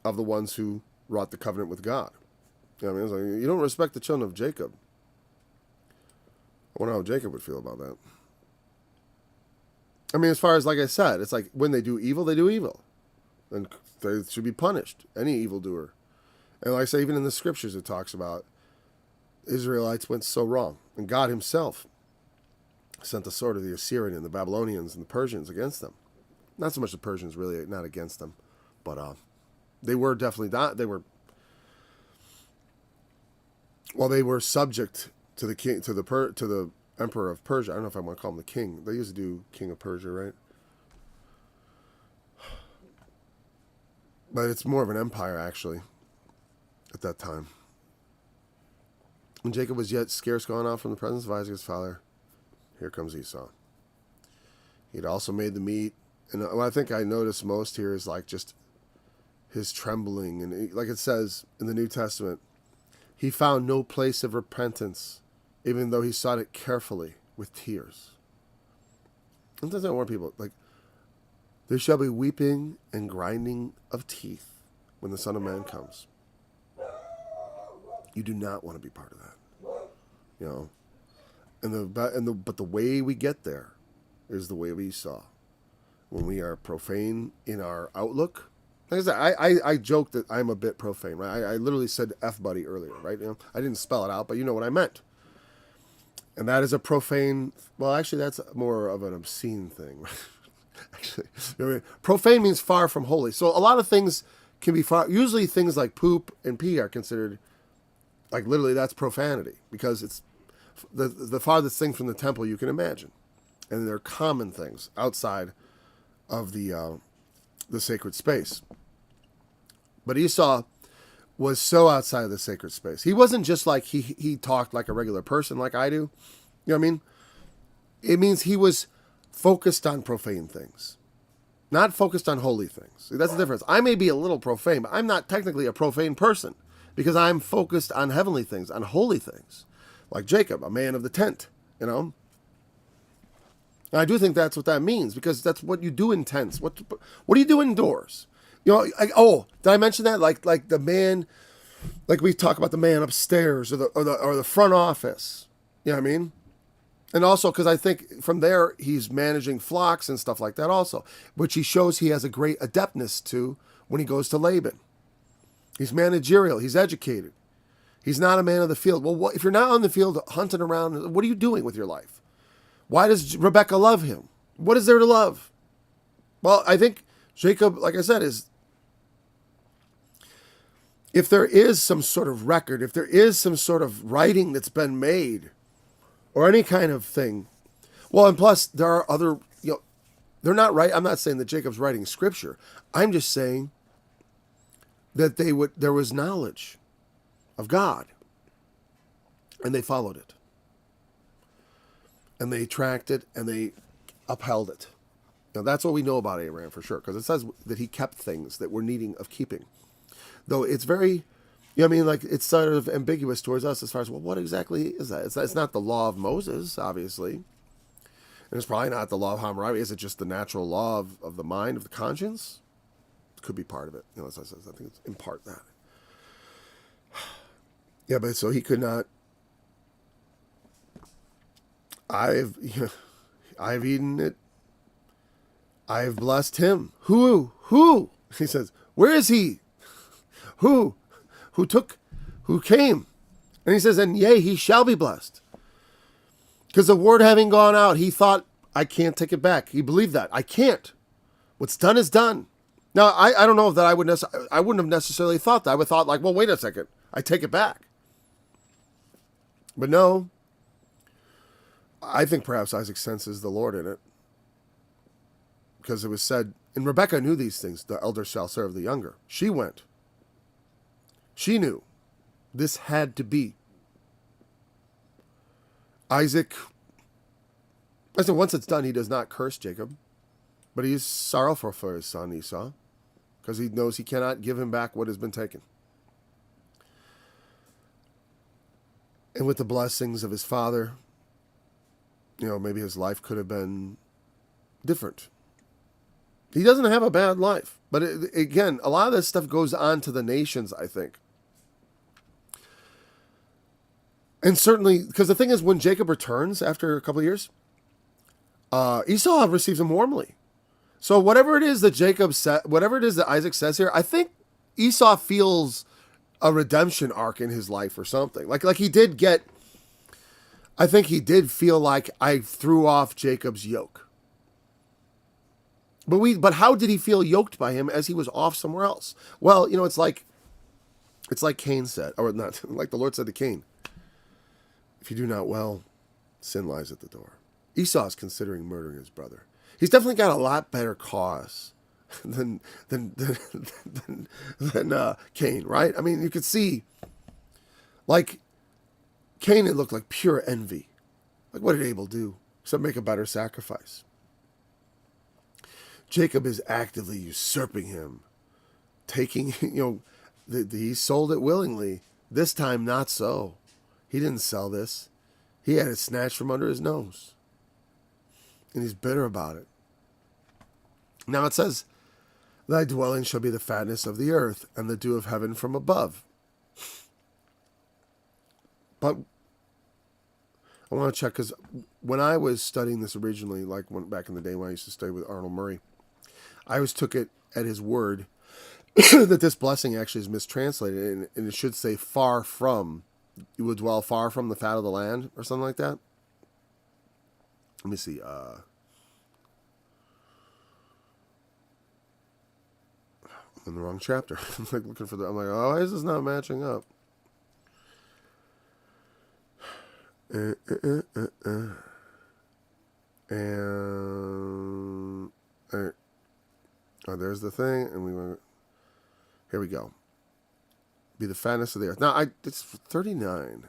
of the ones who wrought the covenant with God. You don't respect the children of Jacob. I wonder how Jacob would feel about that. As far as, like I said, it's like when they do evil, they do evil. And they should be punished, any evildoer. And like I say, even in the scriptures it talks about Israelites went so wrong. And God himself sent the sword of the Assyrian and the Babylonians and the Persians against them. Not so much the Persians, really, not against them. But they were definitely not. They were subject to the king, to the emperor of Persia. I don't know if I want to call him the king. They used to do king of Persia, right? But it's more of an empire, actually, at that time. When Jacob was yet scarce gone out from the presence of Isaac his father, here comes Esau. He had also made the meat And what I think I noticed most here is like just his trembling. And like it says in the New Testament, he found no place of repentance, even though he sought it carefully with tears. Sometimes I warn people, like, there shall be weeping and grinding of teeth when the Son of Man comes. You do not want to be part of that, you know. But the way we get there is the way we saw. When we are profane in our outlook, like I said, I joke that I'm a bit profane, right? I literally said F buddy earlier, right? You know, I didn't spell it out, but you know what I meant. And that is a profane. Well, actually, that's more of an obscene thing. Actually, you know what I mean? Profane means far from holy. So a lot of things can be far. Usually, things like poop and pee are considered, like literally, that's profanity because it's the farthest thing from the temple you can imagine, and they're common things outside of the sacred space. But Esau was so outside of the sacred space. He wasn't just like he talked like a regular person like I do. You know what I mean? It means he was focused on profane things, not focused on holy things. See, that's the difference. I may be a little profane, but I'm not technically a profane person because I'm focused on heavenly things, on holy things, like Jacob, a man of the tent, you know? And I do think that's what that means because that's what you do in tents. What do you do indoors? You know, did I mention that? Like the man, like we talk about the man upstairs or the front office. You know what I mean? And also because I think from there he's managing flocks and stuff like that also, which he shows he has a great adeptness to when he goes to Laban. He's managerial. He's educated. He's not a man of the field. Well, if you're not on the field hunting around, what are you doing with your life? Why does Rebecca love him? What is there to love? Well, I think Jacob, like I said, is if there is some sort of record, if there is some sort of writing that's been made or any kind of thing, well, and plus there are other, you know, they're not right. I'm not saying that Jacob's writing scripture. I'm just saying that there was knowledge of God and they followed it. And they tracked it, and they upheld it. Now, that's what we know about Abraham for sure, because it says that he kept things that were needing of keeping. Though it's very, you know what I mean, like it's sort of ambiguous towards us as far as, well, what exactly is that? It's not the law of Moses, obviously. And it's probably not the law of Hammurabi. Is it just the natural law of the mind, of the conscience? It could be part of it. You know, as I said, I think it's in part that. Yeah, but so he could not. I've eaten it. I've blessed him. Who? He says, where is he? Who came? And he says, and yea, he shall be blessed. Because the word having gone out, he thought, I can't take it back. He believed that. I can't. What's done is done. Now, I don't know if that I wouldn't have necessarily thought that. I would have thought like, well, wait a second. I take it back. But no. I think perhaps Isaac senses the Lord in it. Because it was said, and Rebekah knew these things, the elder shall serve the younger. She went. She knew. This had to be. Isaac, I said, once it's done, he does not curse Jacob. But he is sorrowful for his son Esau. Because he knows he cannot give him back what has been taken. And with the blessings of his father, you know, maybe his life could have been different. He doesn't have a bad life. But again, a lot of this stuff goes on to the nations, I think. And certainly, because the thing is, when Jacob returns after a couple of years, Esau receives him warmly. So whatever it is that Jacob said, whatever it is that Isaac says here, I think Esau feels a redemption arc in his life or something. Like he did get, I think he did feel like I threw off Jacob's yoke. But how did he feel yoked by him as he was off somewhere else? Well, you know, it's like Cain said, or not, like the Lord said to Cain, if you do not well, sin lies at the door. Esau is considering murdering his brother. He's definitely got a lot better cause than Cain, right? I mean, you could see, like, Cain, it looked like pure envy. Like, what did Abel do? Except make a better sacrifice. Jacob is actively usurping him, taking, he sold it willingly. This time, not so. He didn't sell this. He had it snatched from under his nose. And he's bitter about it. Now it says, thy dwelling shall be the fatness of the earth, and the dew of heaven from above. But I want to check, because when I was studying this originally, like back in the day when I used to study with Arnold Murray, I always took it at his word that this blessing actually is mistranslated, and it should say far from, you will dwell far from the fat of the land, or something like that. Let me see. I'm in the wrong chapter. I'm like looking for I'm like, oh, why is this not matching up? And oh, there's the thing, and here we go. Be the fatness of the earth. Now, it's 39.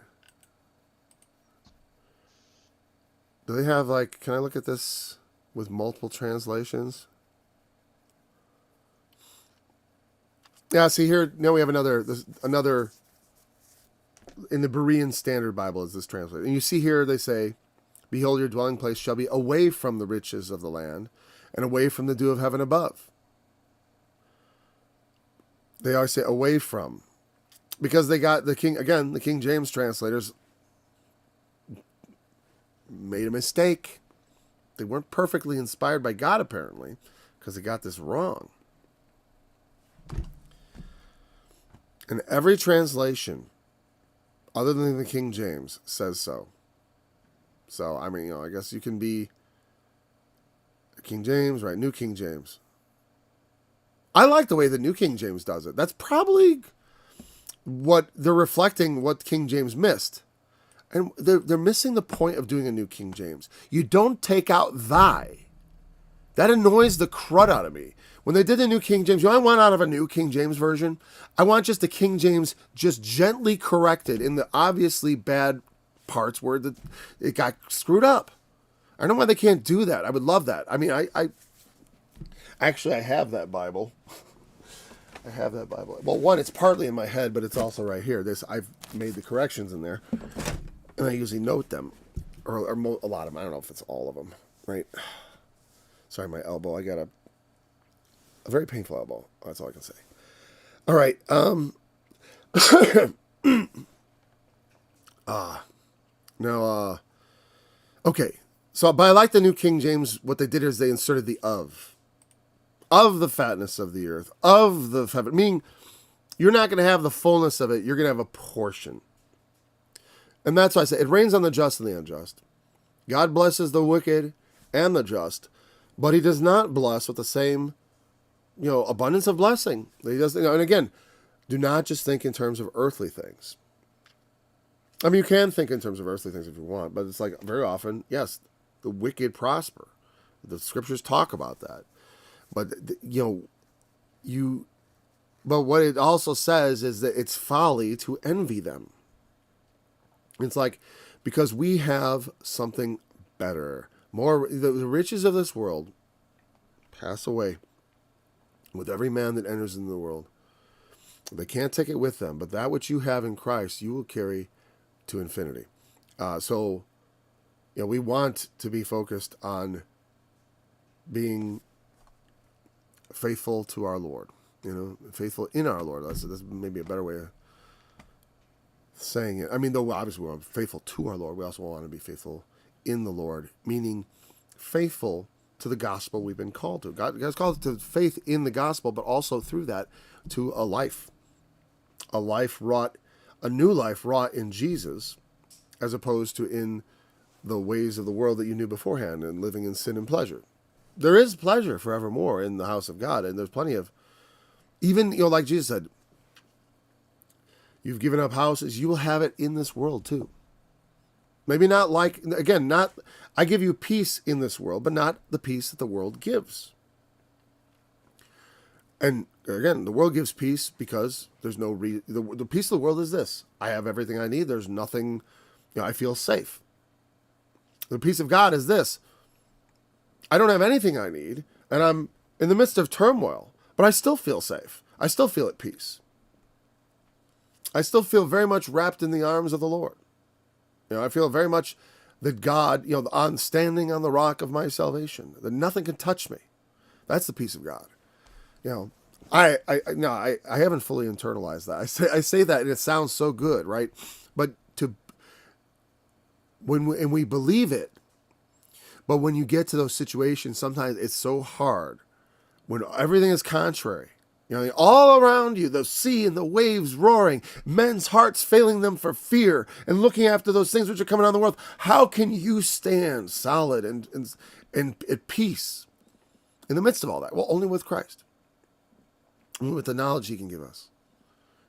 Do they have, like, can I look at this with multiple translations? Yeah, see here, now we have another, in the Berean Standard Bible is this translated. And you see here they say, behold, your dwelling place shall be away from the riches of the land and away from the dew of heaven above. They always say away from. Because they got the King James translators made a mistake. They weren't perfectly inspired by God, apparently, because they got this wrong. And every translation, other than the King James, says so. So, I mean, I guess you can be King James, right? New King James. I like the way the New King James does it. That's probably what they're reflecting, what King James missed. And they're missing the point of doing a New King James. You don't take out thy. That annoys the crud out of me. When they did the New King James, I want out of a New King James version? I want just the King James just gently corrected in the obviously bad parts where it got screwed up. I don't know why they can't do that. I would love that. I mean, I actually have that Bible. I have that Bible. Well, one, it's partly in my head, but it's also right here. I've made the corrections in there, and I usually note them, or a lot of them. I don't know if it's all of them, right? Sorry, my elbow. I got a very painful elbow. That's all I can say. All right. Okay. So, but I like the New King James. What they did is they inserted the of the fatness of the earth, of the heaven. Meaning, you're not going to have the fullness of it. You're going to have a portion. And that's why I say it rains on the just and the unjust. God blesses the wicked and the just, but he does not bless with the same, abundance of blessing. He does, and again, do not just think in terms of earthly things. I mean, you can think in terms of earthly things if you want, but it's like very often, yes, the wicked prosper. The scriptures talk about that. But, but what it also says is that it's folly to envy them. It's like, because we have something better, more, the riches of this world pass away with every man that enters into the world. They can't take it with them, but that which you have in Christ, you will carry to infinity. So, we want to be focused on being faithful to our Lord, faithful in our Lord. That's maybe a better way of saying it. I mean, though obviously we want to be faithful to our Lord, we also want to be faithful in the Lord, meaning faithful to the gospel we've been called to. God has called to faith in the gospel, but also through that to a new life wrought in Jesus, as opposed to in the ways of the world that you knew beforehand and living in sin and pleasure. There is pleasure forevermore in the house of God, and there's plenty of, even, like Jesus said, you've given up houses, you will have it in this world too. Maybe not like, again, not, I give you peace in this world, but not the peace that the world gives. And again, the world gives peace because there's no the peace of the world is this: I have everything I need. There's nothing, I feel safe. The peace of God is this: I don't have anything I need, and I'm in the midst of turmoil, but I still feel safe. I still feel at peace. I still feel very much wrapped in the arms of the Lord. I feel very much that God, on standing on the rock of my salvation, that nothing can touch me. That's the peace of God. I haven't fully internalized that. I say that and it sounds so good, right? But when we believe it, but when you get to those situations, sometimes it's so hard when everything is contrary. All around you, the sea and the waves roaring, men's hearts failing them for fear and looking after those things which are coming on the world. How can you stand solid and at peace in the midst of all that? Well, only with Christ. Only with the knowledge he can give us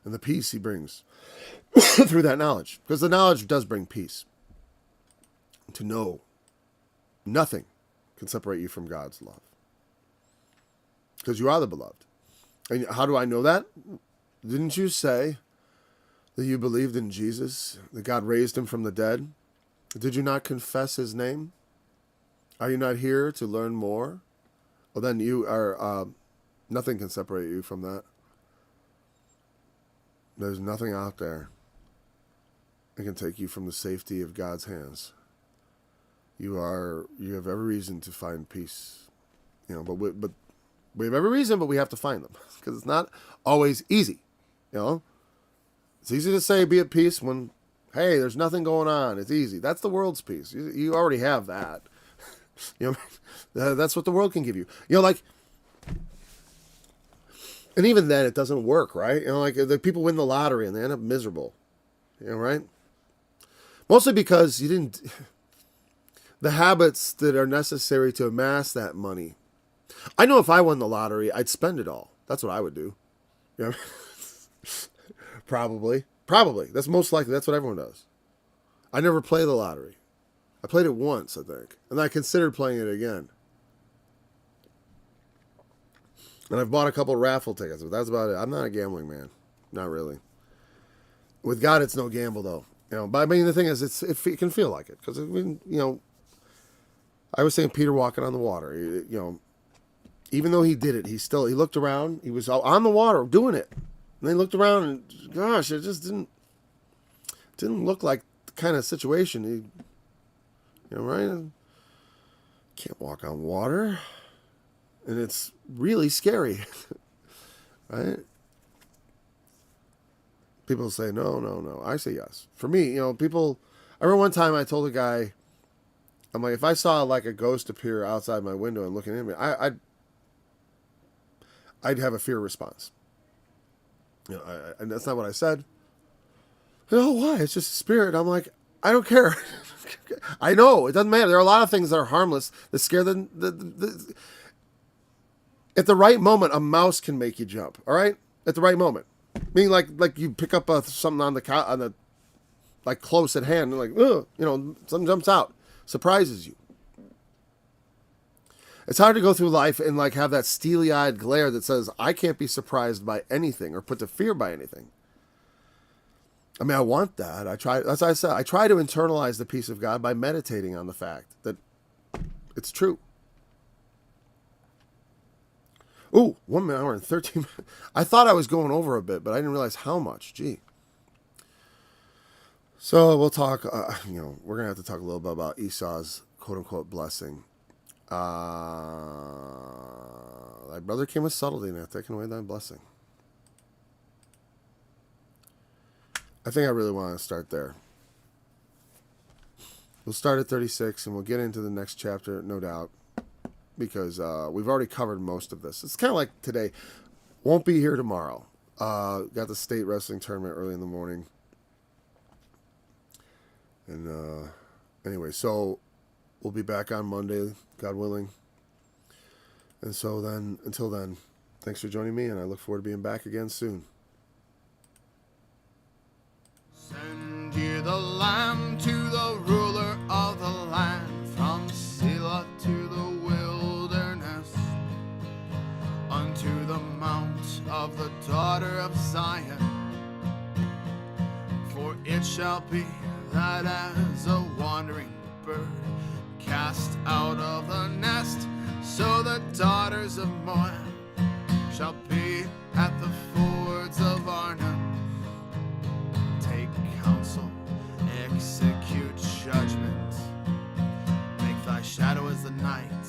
and the peace he brings through that knowledge. Because the knowledge does bring peace. To know nothing can separate you from God's love. Because you are the beloved. And how do I know that? Didn't you say that you believed in Jesus, that God raised him from the dead? Did you not confess his name? Are you not here to learn more? Well, then you are, nothing can separate you from that. There's nothing out there that can take you from the safety of God's hands. You have every reason to find peace. But we have every reason, but we have to find them because it's not always easy. It's easy to say be at peace when, hey, there's nothing going on. It's easy. That's the world's peace. You already have that. That's what the world can give you. And even then, it doesn't work, right? The people win the lottery and they end up miserable. Right? Mostly because you didn't. The habits that are necessary to amass that money. I know if I won the lottery, I'd spend it all. That's what I would do. Probably. That's most likely. That's what everyone does. I never play the lottery. I played it once, I think. And I considered playing it again. And I've bought a couple raffle tickets, but that's about it. I'm not a gambling man. Not really. With God, it's no gamble, though. But I mean, the thing is, it can feel like it. Because, I was saying Peter walking on the water. Even though he did it, he looked around. He was on the water doing it. And they looked around and, gosh, it just didn't look like the kind of situation. Right? Can't walk on water. And it's really scary. Right? People say, no. I say yes. For me, I remember one time I told a guy, I'm like, if I saw like a ghost appear outside my window and looking at me, I'd have a fear response. And that's not what I said. Why? It's just a spirit. I'm like, I don't care. I know it doesn't matter. There are a lot of things that are harmless that scare the at the right moment, a mouse can make you jump. All right, at the right moment, meaning like you pick up something on the like close at hand, and like something jumps out, surprises you. It's hard to go through life and like have that steely-eyed glare that says, I can't be surprised by anything or put to fear by anything. I mean, I want that. That's what I said. I try to internalize the peace of God by meditating on the fact that it's true. Ooh, 1 hour and 13 minutes. I thought I was going over a bit, but I didn't realize how much. Gee. So we'll talk, we're going to have to talk a little bit about Esau's quote-unquote blessing. Thy brother came with subtlety and hath taken away thy blessing. I think I really want to start there. We'll start at 36 and we'll get into the next chapter, no doubt, because we've already covered most of this. It's kind of like today. Won't be here tomorrow. Got the state wrestling tournament early in the morning. And anyway, so we'll be back on Monday, God willing. And so then, until then, thanks for joining me, and I look forward to being back again soon. Send ye the lamb to the ruler of the land, from Selah to the wilderness, unto the mount of the daughter of Zion. For it shall be that as a wandering bird cast out of the nest, So the daughters of Moab shall be at the fords of Arnon. Take counsel, execute judgment. Make thy shadow as the night,